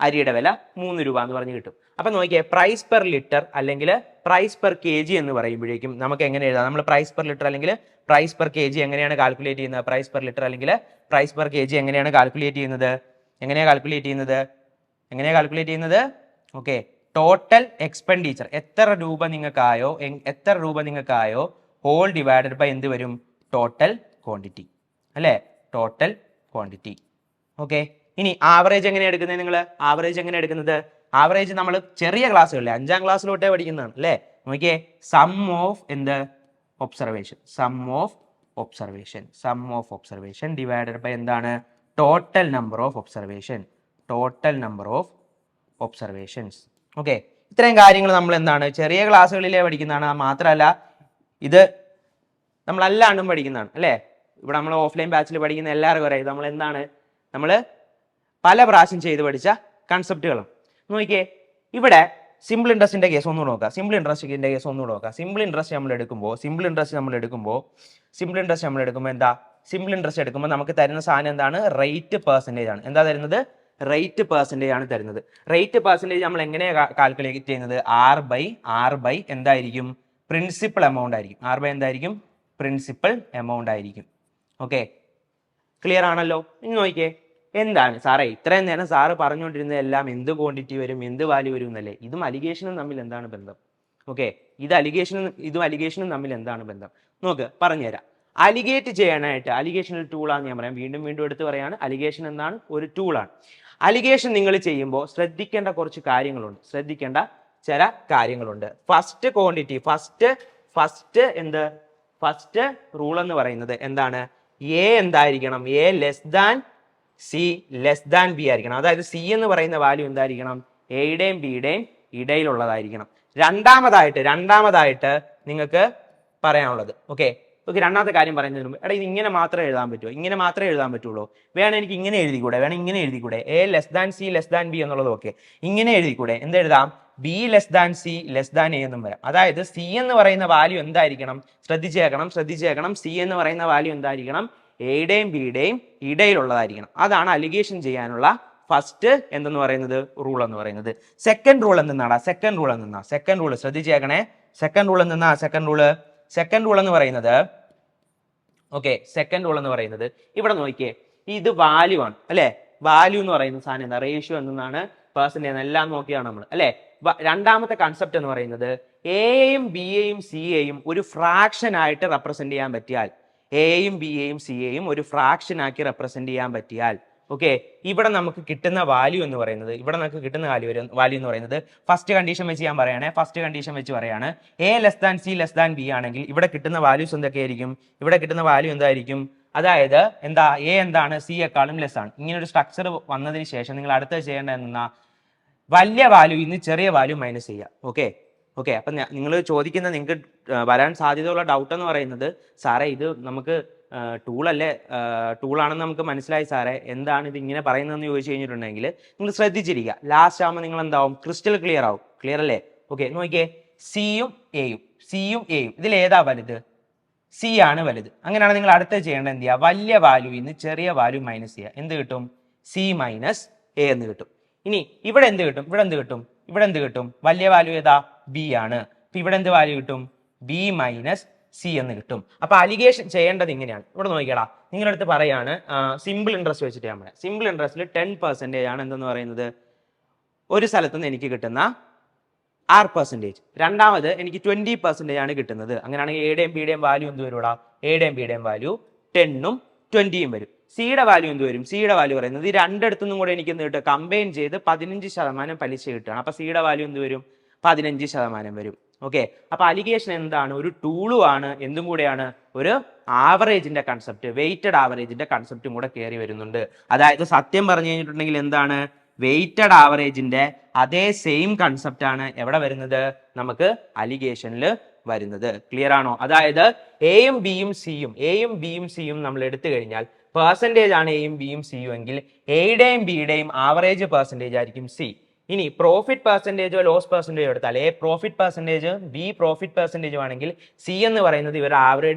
അരിയുടെ വില 3 രൂപ എന്ന് പറഞ്ഞ് കിട്ടും. അപ്പൊ നോക്കിയേ, പ്രൈസ് പെർ ലിറ്റർ അല്ലെങ്കിൽ പ്രൈസ് പെർ കെ ജി എന്ന് പറയുമ്പോഴേക്കും നമുക്ക് എങ്ങനെ എഴുതാം? നമ്മൾ പ്രൈസ് പെർ ലിറ്റർ അല്ലെങ്കിൽ പ്രൈസ് പെർ കെ ജി എങ്ങനെയാണ് കാൽക്കുലേറ്റ് ചെയ്യുന്നത്? പ്രൈസ് പെർ ലിറ്റർ അല്ലെങ്കിൽ പ്രൈസ് പെർ കെ ജി എങ്ങനെയാണ് കാൽക്കുലേറ്റ് ചെയ്യുന്നത്? എങ്ങനെയാണ് കാൽക്കുലേറ്റ് ചെയ്യുന്നത്? ഓക്കെ, ടോട്ടൽ എക്സ്പെൻഡിച്ചർ എത്ര രൂപ നിങ്ങൾക്കായോ ഹോൾ ഡിവൈഡഡ് ബൈ എന്ത് വരും? ടോട്ടൽ ക്വാണ്ടിറ്റി അല്ലേ? Total quantity. ഓക്കെ, ഇനി ആവറേജ് എങ്ങനെയാണ് എടുക്കുന്നത്? നിങ്ങൾ ആവറേജ് നമ്മൾ ചെറിയ ക്ലാസ്സുകളിലെ 5ാം ക്ലാസ്സിലോട്ടേ പഠിക്കുന്നതാണ് അല്ലേ? നോക്കിയേ, sum of observation divided by എന്താണ്? Total number of observations. Okay, ഇത്രയും കാര്യങ്ങൾ നമ്മൾ എന്താണ് ചെറിയ ക്ലാസ്സുകളിലേ പഠിക്കുന്നതാണ്. മാത്രമല്ല ഇത് നമ്മളല്ലാണ്ടും പഠിക്കുന്നതാണ് അല്ലേ? ഇവിടെ നമ്മൾ ഓഫ്ലൈൻ ബാച്ചിൽ പഠിക്കുന്ന എല്ലാവർക്കും അറിയാം നമ്മൾ എന്താണ് പല പ്രാവശ്യം ചെയ്ത് പഠിച്ച കൺസെപ്റ്റുകളും. നോക്കിയേ, ഇവിടെ സിമ്പിൾ ഇൻട്രസ്റ്റിന്റെ കേസ് ഒന്നുകൂടെ നോക്കുക. സിമ്പിൾ ഇൻട്രസ്റ്റ് നമ്മൾ എടുക്കുമ്പോൾ എന്താ? സിമ്പിൾ ഇൻട്രസ്റ്റ് എടുക്കുമ്പോൾ നമുക്ക് തരുന്ന സാധനം എന്താണ്? റേറ്റ് പെർസെൻറ്റേജ് ആണ്. എന്താ തരുന്നത്? റേറ്റ് പെർസെൻറ്റേജ് ആണ് തരുന്നത്. റേറ്റ് പെർസെൻറ്റേജ് നമ്മൾ എങ്ങനെയാണ് കാൽക്കുലേറ്റ് ചെയ്യുന്നത്? ആർ ബൈ എന്തായിരിക്കും? പ്രിൻസിപ്പൽ എമൗണ്ട് ആയിരിക്കും. ആർ ബൈ എന്തായിരിക്കും? പ്രിൻസിപ്പൽ എമൗണ്ട് ആയിരിക്കും. ഓക്കെ, ക്ലിയർ ആണല്ലോ? ഇനി നോക്കിയേ, എന്താണ് സാറേ ഇത്രയും നേരം സാറ് പറഞ്ഞുകൊണ്ടിരുന്നത് എല്ലാം എന്ത് ക്വാണ്ടിറ്റി വരും, എന്ത് വാല്യൂ വരും എന്നല്ലേ? ഇതും അലിഗേഷനും തമ്മിൽ എന്താണ് ബന്ധം? ഓക്കെ, ഇതും അലിഗേഷനും തമ്മിൽ എന്താണ് ബന്ധം? നോക്ക്, പറഞ്ഞുതരാം. അലിഗേറ്റ് ചെയ്യാനായിട്ട് അലിഗേഷൻ ഒരു ടൂളാണ് ഞാൻ പറയാം. വീണ്ടും എടുത്ത് പറയാണ്, അലിഗേഷൻ എന്താണ്? ഒരു ടൂളാണ്. അലിഗേഷൻ നിങ്ങൾ ചെയ്യുമ്പോൾ ശ്രദ്ധിക്കേണ്ട ചില കാര്യങ്ങളുണ്ട്. ഫസ്റ്റ് റൂൾ എന്ന് പറയുന്നത് എന്താണ്? എ എന്തായിരിക്കണം? A less than C less than B ആയിരിക്കണം. അതായത് സി എന്ന് പറയുന്ന വാല്യൂ എന്തായിരിക്കണം? എയുടെയും ബിയുടെയും ഇടയിലുള്ളതായിരിക്കണം. രണ്ടാമതായിട്ട് നിങ്ങൾക്ക് പറയാനുള്ളത് ഓക്കെ, രണ്ടാമത്തെ കാര്യം പറയുന്നതിന് മുമ്പ് ഇത് ഇങ്ങനെ മാത്രമേ എഴുതാൻ പറ്റുള്ളൂ. വേണം എനിക്ക് ഇങ്ങനെ എഴുതിക്കൂടെ? A less than C less than B എന്നുള്ളത് ഓക്കെ, ഇങ്ങനെ എഴുതിക്കൂടെ? എന്തെഴുതാം? B less than C less than A എന്നും വരാം. അതായത് സി എന്ന് പറയുന്ന വാല്യൂ എന്തായിരിക്കണം? ശ്രദ്ധിച്ചേക്കണം. സി എന്ന് പറയുന്ന വാല്യൂ എന്തായിരിക്കണം? എയുടെയും ബിയുടെയും ഇടയിലുള്ളതായിരിക്കണം. അതാണ് അലിഗേഷൻ ചെയ്യാനുള്ള ഫസ്റ്റ് എന്തെന്ന് പറയുന്നത്? റൂൾ എന്ന് പറയുന്നത്. സെക്കൻഡ് റൂൾ എന്തെന്നാണ്? സെക്കൻഡ് റൂൾ ശ്രദ്ധിച്ചേക്കണേ. സെക്കൻഡ് റൂൾ എന്ന് പറയുന്നത് ഓക്കെ, ഇവിടെ നോക്കിയേ, ഇത് വാല്യൂ ആണ് അല്ലെ? വാല്യൂ എന്ന് പറയുന്ന സാധനം എന്താ? റേഷ്യോ എന്നാണ്, പെർസെന്റേജ് എല്ലാം നോക്കിയാണ് നമ്മൾ അല്ലെ? രണ്ടാമത്തെ കൺസെപ്റ്റ് എന്ന് പറയുന്നത് എയും ബിയെയും സിയെയും ഒരു ഫ്രാക്ഷൻ ആയിട്ട് റെപ്രസെന്റ് ചെയ്യാൻ പറ്റിയാൽ ഓക്കെ, ഇവിടെ നമുക്ക് കിട്ടുന്ന വാല്യൂ എന്ന് പറയുന്നത് ഫസ്റ്റ് കണ്ടീഷൻ വെച്ച് ഞാൻ പറയാണ്. A less than C less than B ആണെങ്കിൽ ഇവിടെ കിട്ടുന്ന വാല്യൂസ് എന്തൊക്കെയായിരിക്കും? എന്തായിരിക്കും? അതായത് എന്താ? എ എന്താണ്? സി യെക്കാളും ലെസ് ആണ്. ഇങ്ങനെ ഒരു സ്ട്രക്ചർ വന്നതിന് ശേഷം നിങ്ങൾ അടുത്ത ചെയ്യേണ്ടത് എന്നാ? വലിയ വാല്യൂ ഇന്ന് ചെറിയ വാല്യൂ മൈനസ് ചെയ്യുക. ഓക്കെ, അപ്പം നിങ്ങൾ ചോദിക്കുന്ന, നിങ്ങൾക്ക് വരാൻ സാധ്യതയുള്ള ഡൗട്ട് എന്ന് പറയുന്നത്, സാറേ ഇത് നമുക്ക് ടൂളാണെന്ന് നമുക്ക് മനസ്സിലായി സാറേ, എന്താണ് ഇത് ഇങ്ങനെ പറയുന്നതെന്ന് ചോദിച്ചു കഴിഞ്ഞിട്ടുണ്ടെങ്കിൽ നിങ്ങൾ ശ്രദ്ധിച്ചിരിക്കുക. ലാസ്റ്റ് ആകുമ്പോൾ നിങ്ങൾ എന്താവും? ക്രിസ്റ്റൽ ക്ലിയർ ആവും. ക്ലിയർ അല്ലേ? ഓക്കെ, നോക്കിയേ, സിയും എയും ഇതിൽ ഏതാ വലുത്? സി ആണ് വലുത്. അങ്ങനെയാണ് നിങ്ങൾ അടുത്ത ചെയ്യേണ്ടത് എന്ത് ചെയ്യുക? വലിയ വാല്യൂ ഇന്ന് ചെറിയ വാല്യൂ മൈനസ് ചെയ്യുക. എന്ത് കിട്ടും? സി മൈനസ് എ എന്ന് കിട്ടും. ഇനി ഇവിടെ എന്ത് കിട്ടും? വലിയ വാല്യൂ ഏതാ? ബി ആണ്. അപ്പൊ ഇവിടെ എന്ത് വാല്യൂ കിട്ടും? ബി മൈനസ് സി എന്ന് കിട്ടും. അപ്പൊ അലിഗേഷൻ ചെയ്യേണ്ടത് ഇങ്ങനെയാണ്. ഇവിടെ നോക്കിയടാ, നിങ്ങളുടെ അടുത്ത് പറയാണ് സിമ്പിൾ ഇൻട്രസ്റ്റ് വെച്ചിട്ട് ഞാൻ പറയാം. സിമ്പിൾ ഇൻട്രസ്റ്റിൽ 10% ആണ് എന്തെന്ന് പറയുന്നത്? ഒരു സ്ഥലത്ത് നിന്ന് എനിക്ക് കിട്ടുന്ന R%. രണ്ടാമത് എനിക്ക് 20% ആണ് കിട്ടുന്നത്. അങ്ങനെയാണെങ്കിൽ എയുടെയും ബിയുടെയും വാല്യൂ എന്ത് വരൂടാ? എയുടെയും ബിയുടെയും വാല്യൂ 10ഉം 20ഉം വരും. സിയുടെ വാല്യൂ എന്ത് വരും? സിയുടെ വാല്യൂ പറയുന്നത് ഈ രണ്ടിടത്തുനിന്നും കൂടെ എനിക്ക് എന്ത് കിട്ടും? കമ്പൈൻ ചെയ്ത് 15% പലിശ കിട്ടുകയാണ്. അപ്പൊ സിയുടെ വാല്യൂ എന്ത് വരും? 15% വരും. ഓക്കെ, അപ്പൊ അലിഗേഷൻ എന്താണ്? ഒരു ടൂളും ആണ്, എന്തും കൂടെയാണ്? ഒരു ആവറേജിന്റെ കൺസെപ്റ്റ്, വെയ്റ്റഡ് ആവറേജിന്റെ കൺസെപ്റ്റും കൂടെ കയറി വരുന്നുണ്ട്. അതായത് സത്യം പറഞ്ഞു കഴിഞ്ഞിട്ടുണ്ടെങ്കിൽ എന്താണ്? വെയ്റ്റഡ് ആവറേജിന്റെ അതേ സെയിം കൺസെപ്റ്റ് ആണ് എവിടെ വരുന്നത്? നമുക്ക് അലിഗേഷനിൽ വരുന്നത്. ക്ലിയർ ആണോ? അതായത് എയും ബിയും സിയും നമ്മൾ എടുത്തു കഴിഞ്ഞാൽ പെർസെൻറ്റേജ് ആണ് എയും ബിയും സിയും എങ്കിൽ എയുടെയും ബിയുടെയും ആവറേജ് പെർസെൻറ്റേജ് ആയിരിക്കും സി. ഇനി പ്രോഫിറ്റ് പെർസെൻറ്റേജോ ലോസ് പെർസെൻറ്റേജോ എടുത്താൽ A profit percentage B profit പെർസെൻറ്റേജും ആണെങ്കിൽ സി എന്ന് പറയുന്നത് ഇവർ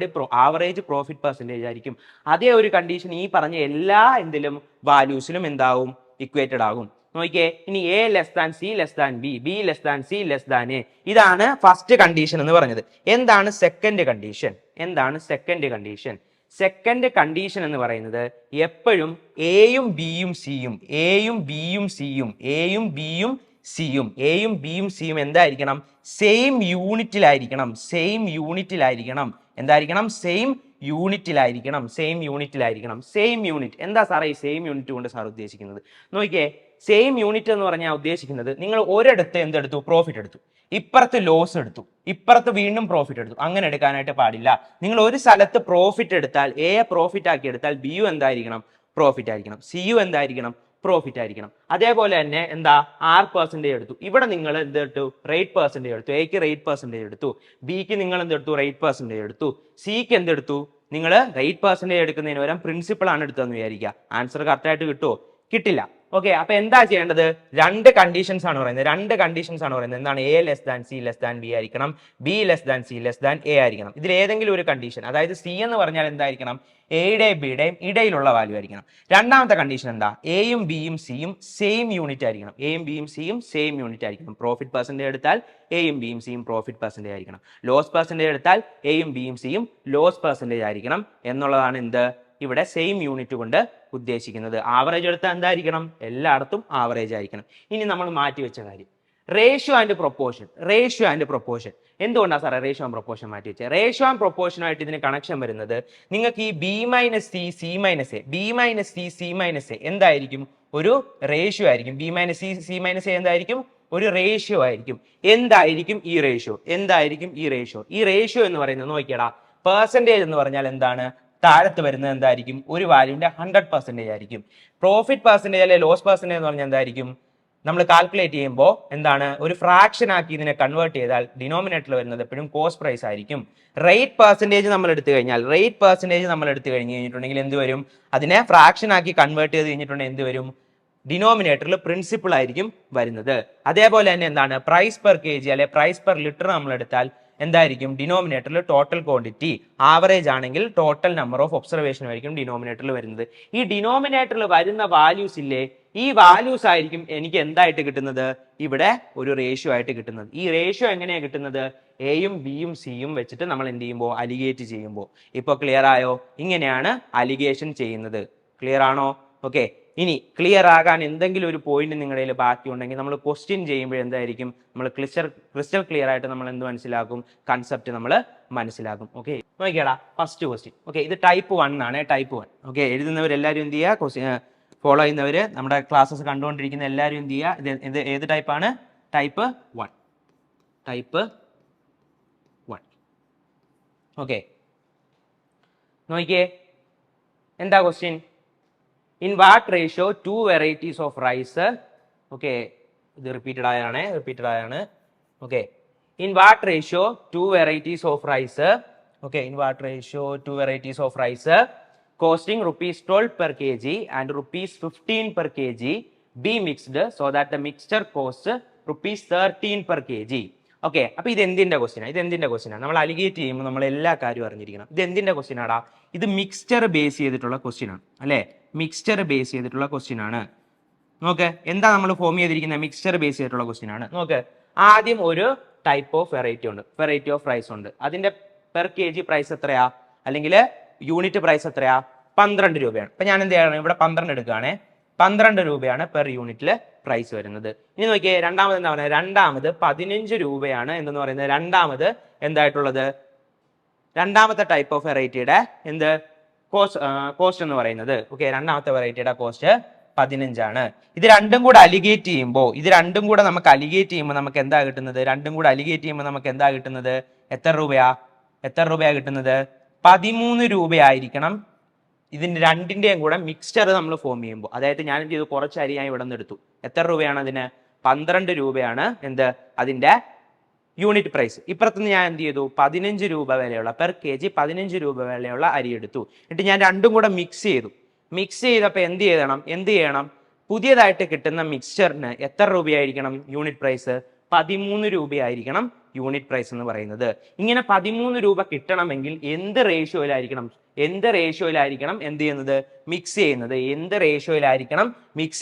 ആവറേജ് പ്രോഫിറ്റ് പെർസെൻറ്റേജ് ആയിരിക്കും. അതേ ഒരു കണ്ടീഷൻ ഈ പറഞ്ഞ എല്ലാ എന്തിലും വാല്യൂസിലും എന്താവും? ഇക്വേറ്റഡ് ആകും. നോക്കിയേ, ഇനി A less than C less than B, B less than C less than A. ഇതാണ് ഫസ്റ്റ് കണ്ടീഷൻ എന്ന് പറഞ്ഞത്. എന്താണ് സെക്കൻഡ് കണ്ടീഷൻ? എന്താണ് സെക്കൻഡ് കണ്ടീഷൻ? സെക്കൻഡ് കണ്ടീഷൻ എന്ന് പറയുന്നത് എപ്പോഴും എയും ബിയും സിയും, എയും ബിയും സിയും, എയും ബിയും സിയും, എയും ബിയും സിയും എന്തായിരിക്കണം? സെയിം യൂണിറ്റിലായിരിക്കണം. സെയിം യൂണിറ്റിലായിരിക്കണം. എന്തായിരിക്കണം? സെയിം യൂണിറ്റിലായിരിക്കണം. സെയിം യൂണിറ്റിലായിരിക്കണം. സെയിം യൂണിറ്റ് എന്താ സാറേ ഈ സെയിം യൂണിറ്റ് കൊണ്ട് സാർ ഉദ്ദേശിക്കുന്നത്? നോക്കിയേ, സെയിം യൂണിറ്റ് എന്ന് പറഞ്ഞാൽ ഉദ്ദേശിക്കുന്നത് നിങ്ങൾ ഒരിടത്ത് എന്തെടുത്തു? പ്രോഫിറ്റ് എടുത്തു, ഇപ്പുറത്ത് ലോസ് എടുത്തു, ഇപ്പുറത്ത് വീണ്ടും പ്രോഫിറ്റ് എടുത്തു. അങ്ങനെ എടുക്കാനായിട്ട് പാടില്ല. നിങ്ങൾ ഒരു സ്ഥലത്ത് പ്രോഫിറ്റ് എടുത്താൽ, എ പ്രോഫിറ്റ് ആക്കി എടുത്താൽ ബി യു എന്തായിരിക്കണം? പ്രോഫിറ്റ് ആയിരിക്കണം. സി യു എന്തായിരിക്കണം? പ്രോഫിറ്റ് ആയിരിക്കണം. അതേപോലെ തന്നെ എന്താ, 6% എടുത്തു, ഇവിടെ നിങ്ങൾ എന്തെടുത്തു? റേറ്റ് പെർസെൻറ്റേജ് എടുത്തു. എക്ക് റേറ്റ് പെർസെൻറ്റേജ് എടുത്തു, ബിക്ക് നിങ്ങൾ എന്തെടുത്തു? റേറ്റ് പെർസെൻറ്റേജ് എടുത്തു, സിക്ക് എന്തെടുത്തു? നിങ്ങൾ റേറ്റ് പെർസെൻറ്റേജ് എടുക്കുന്നതിന് പകരം പ്രിൻസിപ്പിൾ ആണ് എടുത്തതെന്ന് വിചാരിക്കുക. ആൻസർ കറക്റ്റ് ആയിട്ട് കിട്ടുമോ? കിട്ടില്ല. ഓക്കെ, അപ്പൊ എന്താ ചെയ്യേണ്ടത്? രണ്ട് കണ്ടീഷൻസ് ആണ് പറയുന്നത്. രണ്ട് കണ്ടീഷൻസ് ആണ് പറയുന്നത്. എന്താണ്? A less than C less than B ആയിരിക്കണം, B less than C less than A ആയിരിക്കണം. ഇതിൽ ഏതെങ്കിലും ഒരു കണ്ടീഷൻ, അതായത് സി എന്ന് പറഞ്ഞാൽ എന്തായിരിക്കണം? എയുടെയും ബിയുടെയും ഇടയിലുള്ള വാല്യൂ ആയിരിക്കണം. രണ്ടാമത്തെ കണ്ടീഷൻ എന്താ? എയും ബിയും സിയും സെയിം യൂണിറ്റ് ആയിരിക്കണം. എയും ബിയും സിയും സെയിം യൂണിറ്റ് ആയിരിക്കണം. പ്രോഫിറ്റ് പെർസെൻറ്റേജ് എടുത്താൽ എയും ബിയും സിയും പ്രോഫിറ്റ് പെർസെൻറ്റേജ് ആയിരിക്കണം. ലോസ് പെർസെൻറ്റേജ് എടുത്താൽ എയും ബിയും സിയും ലോസ് പെർസെൻറ്റേജ് ആയിരിക്കണം എന്നുള്ളതാണ് എന്ത് ഇവിടെ സെയിം യൂണിറ്റ് കൊണ്ട് ഉദ്ദേശിക്കുന്നത്. ആവറേജ് എടുത്താൽ എന്തായിരിക്കണം? എല്ലായിടത്തും ആവറേജ് ആയിരിക്കണം. ഇനി നമ്മൾ മാറ്റി വെച്ച കാര്യം ratio and proportion. Ratio and proportion എന്തുകൊണ്ടാണ് സാറേ റേഷ്യോ ആൻഡ് പ്രൊപ്പോർഷൻ മാറ്റി വെച്ചത്? റേഷ്യോ ആൻഡ് പ്രൊപ്പോർഷനുമായിട്ട് ഇതിന് കണക്ഷൻ വരുന്നത് നിങ്ങൾക്ക് ഈ B minus C C minus A, B minus C C minus A എന്തായിരിക്കും? ഒരു റേഷ്യോ ആയിരിക്കും. B minus C C minus A എന്തായിരിക്കും? ഒരു റേഷ്യോ ആയിരിക്കും. എന്തായിരിക്കും ഈ റേഷ്യോ? എന്തായിരിക്കും ഈ റേഷ്യോ? ഈ റേഷ്യോ എന്ന് പറയുന്നത് നോക്കിയടാ, പെർസെൻറ്റേജ് എന്ന് പറഞ്ഞാൽ എന്താണ്? താഴത്ത് വരുന്നത് എന്തായിരിക്കും? ഒരു വാല്യൂന്റെ 100% ആയിരിക്കും. പ്രോഫിറ്റ് പെർസെൻറ്റേജ് അല്ലെ ലോസ് പെർസെൻറ്റേജ് എന്ന് പറഞ്ഞാൽ എന്തായിരിക്കും? നമ്മൾ കാൽക്കുലേറ്റ് ചെയ്യുമ്പോൾ എന്താണ്? ഒരു ഫ്രാക്ഷൻ ആക്കി ഇതിനെ കൺവേർട്ട് ചെയ്താൽ ഡിനോമിനേറ്ററിൽ വരുന്നത് എപ്പോഴും കോസ്റ്റ് പ്രൈസ് ആയിരിക്കും. റേറ്റ് പെർസെൻറ്റേജ് നമ്മൾ എടുത്തു കഴിഞ്ഞിട്ടുണ്ടെങ്കിൽ എന്ത് വരും? അതിനെ ഫ്രാക്ഷൻ ആക്കി കൺവേർട്ട് ചെയ്ത് കഴിഞ്ഞിട്ടുണ്ടെങ്കിൽ എന്ത് വരും? ഡിനോമിനേറ്ററിൽ പ്രിൻസിപ്പിൾ ആയിരിക്കും വരുന്നത്. അതേപോലെ തന്നെ എന്താണ്? പ്രൈസ് പെർ കെ ജി അല്ലെ പ്രൈസ് പെർ ലിറ്റർ നമ്മൾ എടുത്താൽ എന്തായിരിക്കും? ഡിനോമിനേറ്ററിൽ ടോട്ടൽ ക്വാണ്ടിറ്റി, ആവറേജ് ആണെങ്കിൽ ടോട്ടൽ നമ്പർ ഓഫ് ഒബ്സർവേഷൻ ആയിരിക്കും ഡിനോമിനേറ്ററിൽ വരുന്നത്. ഈ ഡിനോമിനേറ്ററിൽ വരുന്ന വാല്യൂസ് ഇല്ലേ, ഈ വാല്യൂസ് ആയിരിക്കും എനിക്ക് എന്തായിട്ട് കിട്ടുന്നത്? ഇവിടെ ഒരു റേഷ്യോ ആയിട്ട് കിട്ടുന്നത്. ഈ റേഷ്യോ എങ്ങനെയാണ് കിട്ടുന്നത്? എയും ബിയും സിയും വെച്ചിട്ട് നമ്മൾ എന്ത് ചെയ്യുമ്പോൾ? അലിഗേറ്റ് ചെയ്യുമ്പോൾ. ഇപ്പൊ ക്ലിയർ ആയോ? ഇങ്ങനെയാണ് അലിഗേഷൻ ചെയ്യുന്നത്. ക്ലിയർ ആണോ? ഓക്കെ, ഇനി ക്ലിയർ ആകാൻ എന്തെങ്കിലും ഒരു പോയിന്റ് നിങ്ങളുടെ കയ്യിൽ ബാക്കി ഉണ്ടെങ്കിൽ നമ്മൾ ക്വസ്റ്റ്യൻ ചെയ്യുമ്പോൾ എന്തായിരിക്കും? നമ്മൾ ക്രിസ്റ്റൽ ക്ലിയർ ആയിട്ട് നമ്മൾ എന്ത് മനസ്സിലാക്കും? കൺസെപ്റ്റ് നമ്മൾ മനസ്സിലാക്കും. ഓക്കെ, നോക്കിയാടാ ഫസ്റ്റ് ക്വസ്റ്റ്യൻ. ഓക്കെ, ഇത് ടൈപ്പ് 1 ആണ്. ടൈപ്പ് 1. ഓക്കെ, എഴുതുന്നവരെല്ലാവരും എന്ത് ചെയ്യുക? ക്വസ്റ്റ്യൻ ഫോളോ ചെയ്യുന്നവർ, നമ്മുടെ ക്ലാസ്സസ് കണ്ടുകൊണ്ടിരിക്കുന്ന എല്ലാവരും എന്ത് ചെയ്യുക? ഇത് ഏത് ടൈപ്പാണ്? ടൈപ്പ് 1. ടൈപ്പ് 1. ഓക്കെ, നോക്കിയേ എന്താ question? In what ratio two varieties of rice? Okay, ഇത് റിപ്പീറ്റഡ് ആയാണ്. Okay, in what ratio two varieties of rice? Okay, in what ratio two varieties of rice costing rupees 12 per kg and rupees 15 per kg be mixed so that the mixture costs rupees 13 per kg? Okay, അപ്പൊ ഇത് എന്തിന്റെ question ആണ്? നമ്മൾ അലിഗേറ്റ് ചെയ്യുമ്പോൾ നമ്മൾ എല്ലാ കാര്യവും അറിഞ്ഞിരിക്കണം. ഇത് എന്തിന്റെ ക്വസ്റ്റ്യൻ ആടാ? ഇത് മിക്സ്ചർ ബേസ് ചെയ്തിട്ടുള്ള ക്വസ്റ്റ്യൻ ആണ് അല്ലെ? മിക്സ്ചർ ബേസ് ചെയ്തിട്ടുള്ള ക്വസ്റ്റ്യൻ ആണ്. നോക്ക്, എന്താ നമ്മൾ ഫോം ചെയ്തിരിക്കുന്നത്? മിക്സ്ചർ ബേസ് ചെയ്തിട്ടുള്ള ക്വസ്റ്റ്യൻ ആണ്. നോക്ക്, ആദ്യം ഒരു ടൈപ്പ് ഓഫ് വെറൈറ്റി ഉണ്ട്, വെറൈറ്റി ഓഫ് റൈസ് ഉണ്ട്. അതിന്റെ പെർ കെ ജി പ്രൈസ് എത്രയാ? അല്ലെങ്കിൽ യൂണിറ്റ് പ്രൈസ് എത്രയാ? 12 രൂപയാണ്. അപ്പൊ ഞാൻ എന്ത് ചെയ്യണം? ഇവിടെ 12 എടുക്കുകയാണെ. 12 രൂപയാണ് പെർ യൂണിറ്റില് പ്രൈസ് വരുന്നത്. ഇനി നോക്കിയേ, രണ്ടാമത് എന്താ പറയുന്നത്? രണ്ടാമത് 15 രൂപയാണ് എന്തെന്ന് പറയുന്നത്. രണ്ടാമത് എന്തായിട്ടുള്ളത്? രണ്ടാമത്തെ ടൈപ്പ് ഓഫ് വെറൈറ്റിയുടെ എന്ത് കോസ്റ്റ് എന്ന് പറയുന്നത്. ഓക്കെ, രണ്ടാമത്തെ വെറൈറ്റിയുടെ കോസ്റ്റ് 15 ആണ്. ഇത് രണ്ടും കൂടെ അലിഗേറ്റ് ചെയ്യുമ്പോൾ നമുക്ക് അലിഗേറ്റ് ചെയ്യുമ്പോൾ നമുക്ക് എന്താ കിട്ടുന്നത്? എത്ര രൂപയാ കിട്ടുന്നത്? 13 രൂപയായിരിക്കണം. ഇതിന്റെ രണ്ടിന്റെയും കൂടെ മിക്സ്ചർ നമ്മൾ ഫോം ചെയ്യുമ്പോൾ. അതായത് ഞാൻ എന്ത് ചെയ്തു? കുറച്ച് അരി ഞാൻ ഇവിടെ നിന്ന് എടുത്തു. എത്ര രൂപയാണ് അതിന്? 12 രൂപയാണ് എന്ത്? അതിന്റെ യൂണിറ്റ് പ്രൈസ്. ഇപ്പുറത്തുനിന്ന് ഞാൻ എന്ത് ചെയ്തു? 15 രൂപ വിലയുള്ള പെർ കെ ജി 15 രൂപ വിലയുള്ള അരി എടുത്തു. എന്നിട്ട് ഞാൻ രണ്ടും കൂടെ മിക്സ് ചെയ്തപ്പോൾ എന്ത് ചെയ്യണം? പുതിയതായിട്ട് കിട്ടുന്ന മിക്സ്ചറിന് എത്ര രൂപയായിരിക്കണം യൂണിറ്റ് പ്രൈസ്? 13 രൂപയായിരിക്കണം യൂണിറ്റ് പ്രൈസ് എന്ന് പറയുന്നത്. ഇങ്ങനെ 13 രൂപ കിട്ടണമെങ്കിൽ എന്ത് റേഷ്യോയിലായിരിക്കണം എന്ത് ചെയ്യുന്നത്? മിക്സ്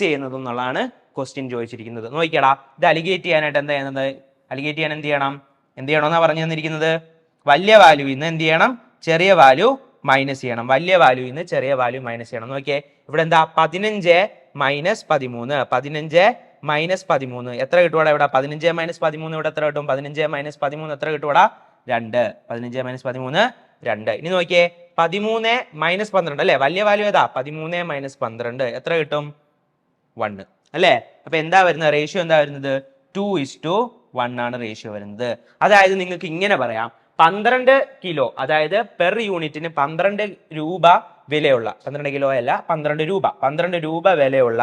ചെയ്യുന്നത് എന്നുള്ളതാണ് ക്വസ്റ്റ്യൻ ചോദിച്ചിരിക്കുന്നത്. നോക്കിക്കടാ, ഇത് അലിഗേറ്റ് ചെയ്യാനായിട്ട് എന്താ ചെയ്യുന്നത്? അലിഗേറ്റ് ചെയ്യാൻ എന്ത് ചെയ്യണമെന്നാ പറഞ്ഞു തന്നിരിക്കുന്നത്? വലിയ വാല്യൂവിൽ നിന്ന് എന്ത് ചെയ്യണം? ചെറിയ വാല്യൂ മൈനസ് ചെയ്യണം. വലിയ വാല്യൂവിൽ നിന്ന് ചെറിയ വാല്യൂ മൈനസ് ചെയ്യണം. നോക്കിയേ, ഇവിടെ എന്താ 15 മൈനസ് 13. 15 മൈനസ് 13 എത്ര കിട്ടുവാടാ? ഇവിടെ 15 മൈനസ് 13 ഇവിടെ എത്ര കിട്ടും? 15 മൈനസ് 13 എത്ര കിട്ടുവാടാ? 2. 15 മൈനസ് 13 2. ഇനി നോക്കിയേ, 13 മൈനസ് 12 അല്ലേ? വലിയ വാല്യൂ ഏതാ? 13 മൈനസ് 12 എത്ര കിട്ടും? 1 അല്ലേ? അപ്പൊ എന്താ വരുന്നത്? റേഷ്യോ എന്താ വരുന്നത്? 2:1 ആണ് റേഷ്യോ വരുന്നത്. അതായത് നിങ്ങൾക്ക് ഇങ്ങനെ പറയാം, 12 കിലോ, അതായത് പെർ യൂണിറ്റിന് 12 രൂപ വിലയുള്ള, 12 കിലോ അല്ല 12 രൂപ വിലയുള്ള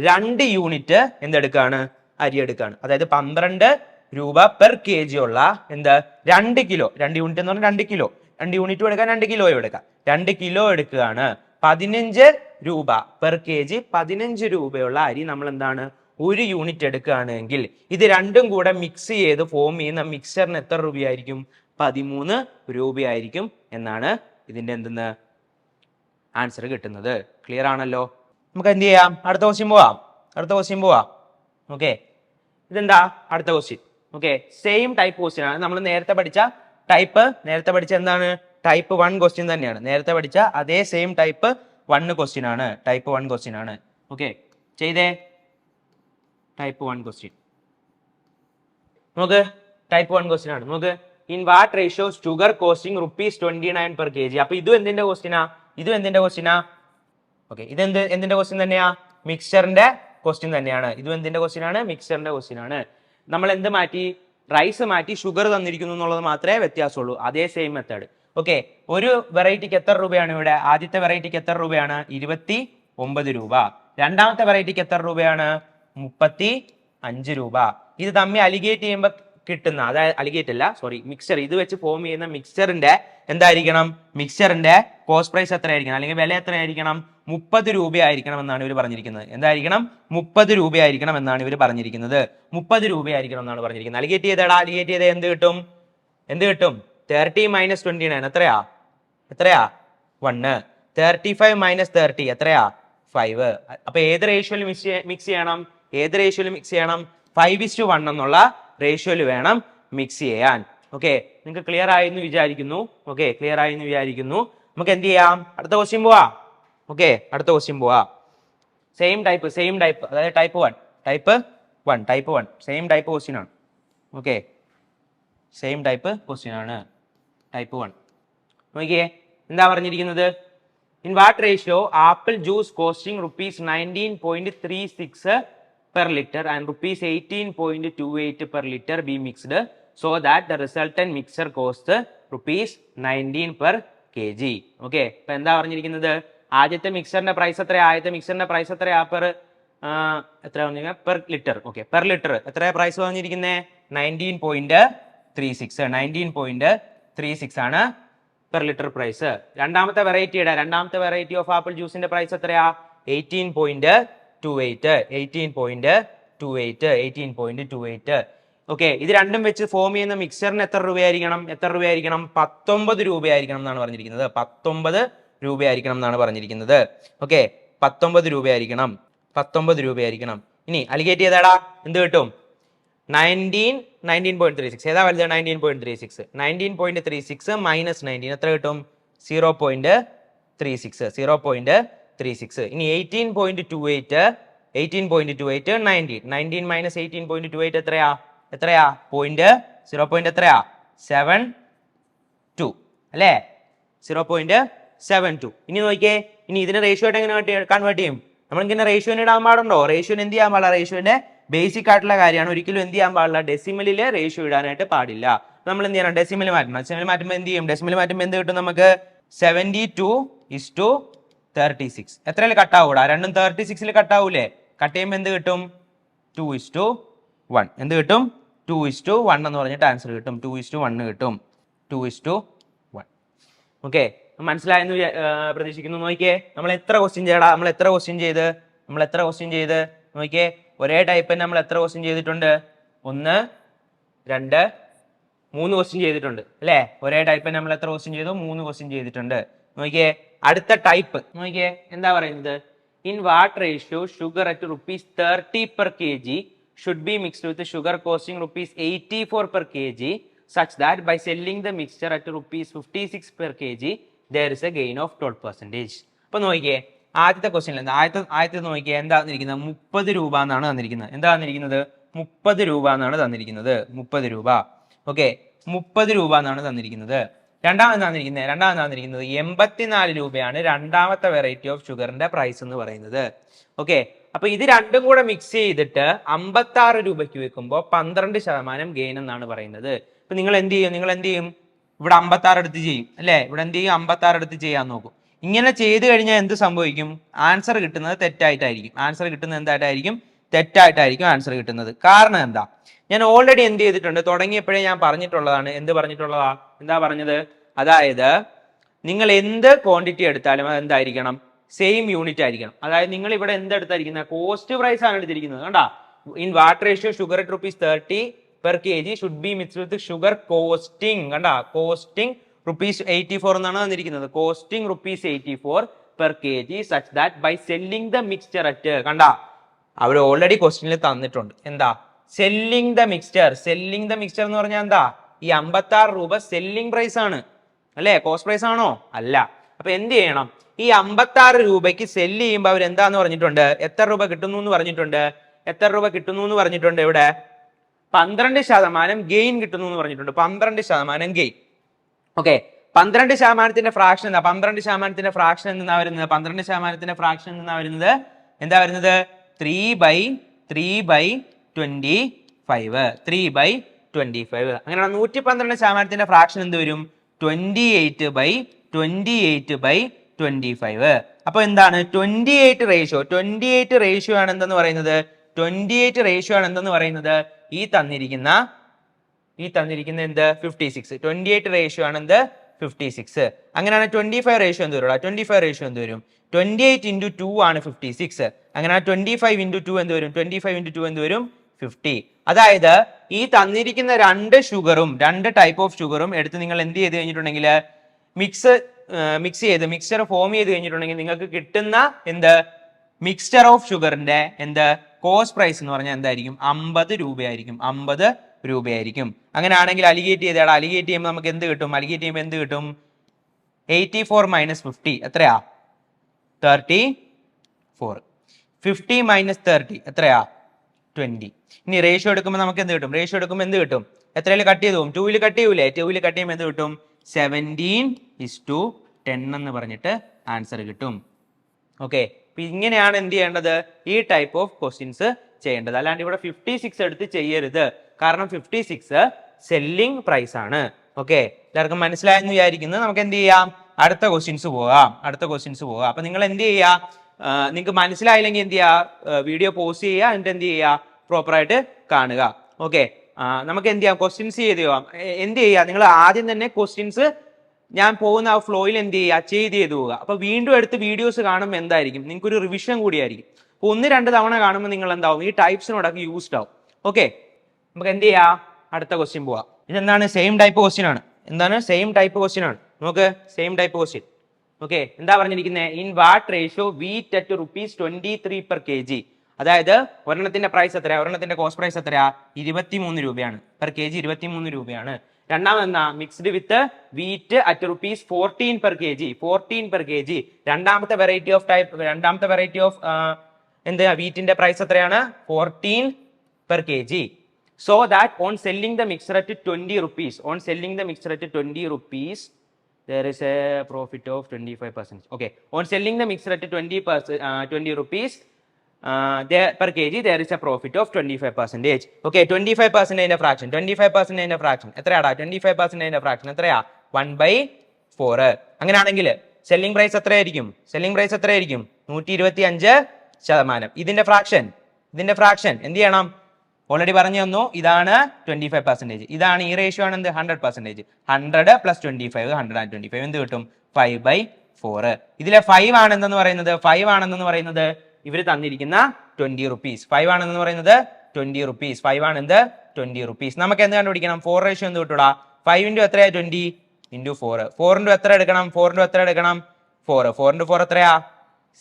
2 യൂണിറ്റ് എന്തെടുക്കാണ്? അരി എടുക്കാണ്. അതായത് 12 രൂപ പെർ കെ ജി ഉള്ള 2 കിലോ, 2 യൂണിറ്റ് എന്ന് പറഞ്ഞാൽ 2 കിലോ, 2 യൂണിറ്റും എടുക്കാം 2 കിലോയും എടുക്കാം. 2 കിലോ എടുക്കുകയാണ്. 15 രൂപ പെർ കെ ജി, 15 രൂപയുള്ള അരി നമ്മൾ എന്താണ്? 1 യൂണിറ്റ് എടുക്കുകയാണെങ്കിൽ ഇത് രണ്ടും കൂടെ മിക്സ് ചെയ്ത് ഫോം ചെയ്യുന്ന മിക്സറിന് എത്ര രൂപയായിരിക്കും? 13 രൂപയായിരിക്കും എന്നാണ് ഇതിന്റെ ആൻസർ കിട്ടുന്നത്. ക്ലിയർ ആണല്ലോ? നമുക്ക് എന്ത് ചെയ്യാം? അടുത്ത ക്വസ്റ്റ്യൻ പോവാം. ഓക്കെ, ഇതെന്താ അടുത്ത question? Okay, same type question ആണ്. നമ്മൾ നേരത്തെ പഠിച്ച എന്താണ്? ടൈപ്പ് 1 ക്വസ്റ്റ്യൻ തന്നെയാണ്. നേരത്തെ പഠിച്ച അതേ സെയിം ടൈപ്പ് 1 ക്വസ്റ്റ്യൻ ആണ്. ടൈപ്പ് 1 ക്വസ്റ്റ്യൻ ആണ്. ഓക്കെ, ചെയ്തേ. ടൈപ്പ് 1 ക്വസ്റ്റ്യൻ നോക്ക്. ടൈപ്പ് 1 ക്വസ്റ്റ്യൻ ആണ്. നോക്ക്, in what ratio sugar costing ₹29 per kg. അപ്പൊ ഇതും എന്തിന്റെ ക്വസ്റ്റ്യനാ? ഓക്കെ, ഇത് എന്തിന്റെ ക്വസ്റ്റ്യൻ തന്നെയാ? മിക്സറിന്റെ ക്വസ്റ്റ്യൻ തന്നെയാണ്. ഇതും എന്തിന്റെ ക്വസ്റ്റ്യൻ ആണ്? മിക്സറിന്റെ ക്വസ്റ്റ്യൻ ആണ്. നമ്മൾ എന്ത് മാറ്റി? റൈസ് മാറ്റി ഷുഗർ തന്നിരിക്കുന്നു എന്നുള്ളത് മാത്രമേ വ്യത്യാസമുള്ളൂ. അതേ സെയിം മെത്തേഡ്. ഓക്കെ, ഒരു വെറൈറ്റിക്ക് എത്ര രൂപയാണ് ഇവിടെ? ആദ്യത്തെ വെറൈറ്റിക്ക് എത്ര രൂപയാണ്? 29 രൂപ. രണ്ടാമത്തെ വെറൈറ്റിക്ക് എത്ര രൂപയാണ്? 35 രൂപ. ഇത് തമ്മിൽ അലിഗേറ്റ് ചെയ്യുമ്പോൾ കിട്ടുന്ന, അതായത് അലിഗേറ്റ് അല്ല, സോറി, മിക്സർ, ഇത് വെച്ച് ഫോം ചെയ്യുന്ന മിക്സറിന്റെ എന്തായിരിക്കണം? മിക്സറിന്റെ കോസ്റ്റ് പ്രൈസ് എത്രയായിരിക്കണം, അല്ലെങ്കിൽ വില എത്രയായിരിക്കണം? 30 രൂപയായിരിക്കണം എന്നാണ് ഇവർ പറഞ്ഞിരിക്കുന്നത്. എന്തായിരിക്കണം? 30 രൂപയായിരിക്കണം എന്നാണ് ഇവർ പറഞ്ഞിരിക്കുന്നത്. 30 രൂപയായിരിക്കണം എന്നാണ് പറഞ്ഞിരിക്കുന്നത്. അലിഗേറ്റ് ചെയ്ത് എന്ത് കിട്ടും? 30 മൈനസ് 29 എത്രയാ? 1. 35 മൈനസ് 30 എത്രയാ? 5. അപ്പൊ ഏത് റേഷ്യോയിൽ മിക്സ് ചെയ്യണം? 5:1 എന്നുള്ള റേഷ്യോയിൽ വേണം മിക്സ് ചെയ്യാൻ. ഓക്കെ, നിങ്ങൾക്ക് ക്ലിയർ ആയെന്ന് വിചാരിക്കുന്നു. നമുക്ക് എന്ത് ചെയ്യാം? അടുത്ത ക്വസ്റ്റ്യൻ പോവാ. സെയിം ടൈപ്പ്, അതായത് ടൈപ്പ് 1 സെയിം ടൈപ്പ് ക്വസ്റ്റ്യൻ ആണ്. ഓക്കെ, സെയിം ടൈപ്പ് ക്വസ്റ്റ്യൻ ആണ്. ടൈപ്പ് 1 നോക്കിയേ, എന്താ പറഞ്ഞിരിക്കുന്നത്? In what ratio apple juice costing ₹19.36 per liter and ₹18.28 per liter be mixed so that the resultant mixture costs ₹19 per kg. Okay, ഇപ്പൊ എന്താ പറഞ്ഞിരിക്കുന്നത്? ആദ്യത്തെ മിക്സറിന്റെ price എത്രയാ? Per litre. Okay, per litre എത്രയാ പ്രൈസ് പറഞ്ഞിരിക്കുന്നത്? 19.36 ആണ് പെർ ലിറ്റർ പ്രൈസ്. രണ്ടാമത്തെ variety of apple ജ്യൂസിന്റെ price എത്രയാ? 18.28. ഓക്കെ, ഇത് രണ്ടും വെച്ച് ഫോം ചെയ്യുന്ന മിക്സറിന് എത്ര രൂപയായിരിക്കണം? 19 രൂപയായിരിക്കണം എന്നാണ് പറഞ്ഞിരിക്കുന്നത്. ഓക്കെ, 19 രൂപയായിരിക്കണം. ഇനി അലിഗേറ്റ് ചെയ്താടാ എന്ത് കിട്ടും? 19.36. ഏതാ വലുത്? 19.36 മൈനസ് 19 എത്ര കിട്ടും? 0.36. ഇനി 18.28 19 മൈനസ് 18.28 എത്രയാ? 0.72 അല്ലേ? 0.72. ഇനി നോക്കിയേ, ഇനി ഇതിന് റേഷ്യോ ആയിട്ട് എങ്ങനെ കൺവേർട്ട് ചെയ്യും? നമ്മളിങ്ങനെ റേഷ്യോന് ഇടാൻ പാടുണ്ടോ? റേഷ്യോന് എന്ത് ചെയ്യാൻ പാടില്ല? റേഷ്യോന്റെ ബേസിക് ആയിട്ടുള്ള കാര്യമാണ്. ഒരിക്കലും എന്ത് ചെയ്യാൻ പാടില്ല? ഡെസിമലില് റേഷ്യോ ഇടാനായിട്ട് പാടില്ല. നമ്മൾ എന്ത് ചെയ്യണം? ഡെസിമൽ മാറ്റണം. ഡെസിമൽ മാറ്റുമ്പോൾ എന്ത് ചെയ്യും? എന്ത് കിട്ടും നമുക്ക്? 72:36. എത്രയിൽ കട്ടാവൂടാ? രണ്ടും 36 കട്ടാവൂലേ? കട്ട് ചെയ്യുമ്പോൾ എന്ത് കിട്ടും? 2:1. എന്ത് കിട്ടും? 2:1 എന്ന് പറഞ്ഞിട്ട് ആൻസർ കിട്ടും. 2:1 കിട്ടും. 2:1. ഓക്കെ, മനസ്സിലായെന്ന് പ്രതീക്ഷിക്കുന്നു. നോക്കിയേ, നമ്മൾ എത്ര ക്വസ്റ്റ്യൻ ചെയ്ത് നോക്കിയേ, ഒരേ ടൈപ്പ് നമ്മൾ എത്ര ക്വസ്റ്റ്യൻ ചെയ്തിട്ടുണ്ട്? 1, 2, 3 ക്വസ്റ്റ്യൻ ചെയ്തിട്ടുണ്ട് അല്ലേ? ഒരേ ടൈപ്പ് നമ്മൾ എത്ര ക്വസ്റ്റ്യൻ ചെയ്തു? 3 ക്വസ്റ്റ്യൻ ചെയ്തിട്ടുണ്ട്. നോക്കിയേ, അടുത്ത ടൈപ്പ് നോക്കിയേ, എന്താ പറയുന്നത്? in what ratio sugar at rupees 30 per kg should be mixed with sugar costing rupees 84 per kg such that by selling the mixture at rupees 56 per kg there is a gain of 12%. അപ്പൊ നോക്കിയേ, ആദ്യത്തെ question എന്താ, ആദ്യത്തെ നോക്കിയേ എന്താ തന്നിരിക്കുന്നത്, 30 രൂപ എന്നാണ് തന്നിരിക്കുന്നത്. എന്താ തന്നിരിക്കുന്നത്, 30 രൂപ എന്നാണ് തന്നിരിക്കുന്നത്. 30 രൂപ. ഓക്കെ, 30 രൂപ എന്നാണ് തന്നിരിക്കുന്നത്. രണ്ടാമത് തന്നിരിക്കുന്നത് 84 രൂപയാണ് രണ്ടാമത്തെ വെറൈറ്റി ഓഫ് ഷുഗറിന്റെ പ്രൈസ് എന്ന് പറയുന്നത്. ഓക്കെ, അപ്പൊ ഇത് രണ്ടും കൂടെ മിക്സ് ചെയ്തിട്ട് 56 രൂപയ്ക്ക് വെക്കുമ്പോൾ 12% ഗെയിൻ എന്നാണ് പറയുന്നത്. ഇപ്പൊ നിങ്ങൾ എന്ത് ചെയ്യും, ഇവിടെ 56 എടുത്ത് ചെയ്യും അല്ലെ, ഇവിടെ എന്ത് ചെയ്യും, 56 എടുത്ത് ചെയ്യാൻ നോക്കും. ഇങ്ങനെ ചെയ്ത് കഴിഞ്ഞാൽ എന്ത് സംഭവിക്കും, ആൻസർ കിട്ടുന്നത് തെറ്റായിട്ടായിരിക്കും. തെറ്റായിട്ടായിരിക്കും ആൻസർ കിട്ടുന്നത്. കാരണം എന്താ, ഞാൻ ഓൾറെഡി എന്ത് ചെയ്തിട്ടുണ്ട്, തുടങ്ങിയപ്പോഴേ ഞാൻ പറഞ്ഞിട്ടുള്ളതാണ്. എന്താ പറഞ്ഞത്, അതായത് നിങ്ങൾ എന്ത് ക്വാണ്ടിറ്റി എടുത്താലും അത് എന്തായിരിക്കണം, സെയിം യൂണിറ്റ് ആയിരിക്കണം. അതായത് നിങ്ങൾ ഇവിടെ എന്തെടുത്തായിരിക്കുന്നത്, കോസ്റ്റ് പ്രൈസ് ആണ് എടുത്തിരിക്കുന്നത്. കണ്ടാ, in what ratio sugar at rupees 30 per kg should be mixed with sugar costing. കണ്ടാ, കോസ്റ്റിംഗ് rupees 84 എന്നാണ് തന്നിരിക്കുന്നത്. Costing rupees 84 per kg such that by selling the mixture at, കണ്ടാ അവർ ഓൾറെഡി ക്വസ്റ്റ്യനിൽ തന്നിട്ടുണ്ട്. എന്താ, സെല്ലിംഗ് ദ മിക്സ്ചർ എന്ന് പറഞ്ഞാൽ എന്താ, ഈ 56 രൂപ സെല്ലിംഗ് പ്രൈസ് ആണ് അല്ലെ, കോസ്റ്റ് പ്രൈസ് ആണോ, അല്ല. അപ്പൊ എന്ത് ചെയ്യണം, ഈ 56 രൂപയ്ക്ക് സെല്ല് ചെയ്യുമ്പോൾ അവർ എന്താന്ന് പറഞ്ഞിട്ടുണ്ട്, എത്ര രൂപ കിട്ടുന്നു എന്ന് പറഞ്ഞിട്ടുണ്ട്. ഇവിടെ 12% ഗെയിൻ കിട്ടുന്നു എന്ന് പറഞ്ഞിട്ടുണ്ട്. 12% ഗെയിൻ. ഓക്കെ, 12% ഫ്രാക്ഷൻ എന്താ, 12% ഫ്രാക്ഷൻ എന്നാ വരുന്നത്, 12% ഫ്രാക്ഷൻ എന്നാ വരുന്നത്, എന്താ വരുന്നത്, 3/25. അങ്ങനെയാണ് 112% ഫ്രാക്ഷൻ എന്ത് വരും, 28/25. അപ്പൊ എന്താണ് 28 റേഷ്യോ ആണ് എന്തെന്ന് പറയുന്നത്, 28 റേഷ്യോ ആണ് എന്തെന്ന് പറയുന്നത്, ഈ തന്നിരിക്കുന്ന എന്ത് 56. 28 റേഷ്യോ ആണ് എന്ത് 56. അങ്ങനെയാണ് 25 റേഷ്യോ എന്ത് വരും, 28 into 2 ആണ് 56. അങ്ങനെ 25 into 2 എന്ത് വരും, 50. അതായത് ഈ തന്നിരിക്കുന്ന രണ്ട് ടൈപ്പ് ഓഫ് ഷുഗറും എടുത്ത് നിങ്ങൾ എന്ത് ചെയ്ത് കഴിഞ്ഞിട്ടുണ്ടെങ്കിൽ മിക്സ്ചർ ഫോം ചെയ്ത് കഴിഞ്ഞിട്ടുണ്ടെങ്കിൽ നിങ്ങൾക്ക് കിട്ടുന്ന എന്ത് മിക്സ്ചർ ഓഫ് ഷുഗറിന്റെ എന്ത് കോസ്റ്റ് പ്രൈസ് എന്ന് പറഞ്ഞാൽ എന്തായിരിക്കും, 50 രൂപയായിരിക്കും. അങ്ങനെയാണെങ്കിൽ അലിഗേറ്റ് ചെയ്യുമ്പോൾ നമുക്ക് എന്ത് കിട്ടും, 84 minus 50 എത്രയാ, 34. 50 minus 30 എത്രയാ, 20. ഇനി റേഷ്യോ എടുക്കുമ്പോൾ നമുക്ക് എന്ത് കിട്ടും, എത്രയിൽ കട്ട് ചെയ്തു പോകും, 2 കട്ട് ചെയ്യൂലേ, 2 കട്ട് ചെയ്യുമ്പോൾ എന്ത് കിട്ടും, 17:10 എന്ന് പറഞ്ഞിട്ട് ആൻസർ കിട്ടും. ഓക്കെ, അപ്പൊ ഇങ്ങനെയാണ് എന്ത് ചെയ്യേണ്ടത്, ഈ ടൈപ്പ് ഓഫ് ക്വസ്റ്റ്യൻസ് ചെയ്യേണ്ടത്. അല്ലാണ്ട് ഇവിടെ 56 എടുത്ത് ചെയ്യരുത്. കാരണം 56 സെല്ലിംഗ് പ്രൈസ് ആണ്. ഓക്കെ, എല്ലാവർക്കും മനസ്സിലായെന്ന് വിചാരിക്കുന്നത്. നമുക്ക് എന്ത് ചെയ്യാം, അടുത്ത ക്വസ്റ്റ്യൻസ് പോകാം. അപ്പൊ നിങ്ങൾ എന്ത് ചെയ്യുക, നിങ്ങൾക്ക് മനസ്സിലായില്ലെങ്കിൽ എന്ത് ചെയ്യുക, വീഡിയോ പോസ് ചെയ്യുക, എന്നിട്ട് എന്ത് ചെയ്യുക, പ്രോപ്പറായിട്ട് കാണുക. ഓക്കെ, നമുക്ക് എന്ത് ചെയ്യാം, ക്വസ്റ്റ്യൻസ് ചെയ്ത് പോവാം. എന്ത് ചെയ്യുക, നിങ്ങൾ ആദ്യം തന്നെ ക്വസ്റ്റ്യൻസ് ഞാൻ പോകുന്ന ആ ഫ്ലോയിൽ എന്ത് ചെയ്യുക, ചെയ്ത് പോവുക. അപ്പൊ വീണ്ടും എടുത്ത് വീഡിയോസ് കാണുമ്പോൾ എന്തായിരിക്കും, നിങ്ങൾക്ക് ഒരു റിവിഷൻ കൂടിയായിരിക്കും. അപ്പൊ 1-2 തവണ കാണുമ്പോൾ നിങ്ങൾ എന്താവും, ഈ ടൈപ്സിനോടൊക്കെ യൂസ്ഡ് ആവും. ഓക്കെ, നമുക്ക് എന്ത് ചെയ്യാം, അടുത്ത ക്വസ്റ്റ്യൻ പോവാം. ഇതെന്താണ്, സെയിം ടൈപ്പ് ക്വസ്റ്റ്യൻ ആണ്. നമുക്ക് സെയിം ടൈപ്പ് ക്വസ്റ്റ്യൻ. ഓക്കെ, എന്താ പറഞ്ഞിരിക്കുന്നത്, in what ratio wheat at rupees 23 per kg. അതായത് ഒരെണ്ണത്തിന്റെ പ്രൈസ് എത്രയാ, ഒരെണ്ണത്തിന്റെ കോസ്റ്റ് പ്രൈസ് എത്രയാ, 23 രൂപയാണ് പെർ കെ ജി, 23 രൂപയാണ്. രണ്ടാമതെന്താ, mixed with wheat at rupees 14 per kg. രണ്ടാമത്തെ വെറൈറ്റി ഓഫ് എന്താ വീറ്റിന്റെ പ്രൈസ് എത്രയാണ്, 14 per kg. So that on selling the mixture at 20 rupees, there is a profit of 25%. Okay, on selling the mixture at 20 rupees per kg, there is a profit of 25%. Okay, 25% fraction. എത്രയാടാ, 25% fraction എത്രയാ, 1/4. അങ്ങനെയാണെങ്കിൽ selling price എത്രയായിരിക്കും, 125%. ഇതിന്റെ fraction എന്ത് ചെയ്യണം, already പറഞ്ഞു തന്നു. ഇതാണ് 25%. ഇതാണ് ഈ റേഷ്യോ ആണ് എന്ത് 100%. 100 + 25 125 എന്ത് കിട്ടും, 5/4. ഇതിലെ 5 ആണെന്ന് പറയുന്നത് ഇവർ തന്നിരിക്കുന്ന 20 rupees. 5 ആണെന്ന് പറയുന്നത് 20 rupees. 5 ആണ് എന്ത് 20 rupees. നമുക്ക് എന്ത് കണ്ടുപിടിക്കണം, 4 റേഷ്യോ എന്ത് കിട്ടൂടാ, 5 into എത്രയാ, 20 into 4. 4 into എത്ര എടുക്കണം, 4 into 4 4 into 4 എത്രയാ,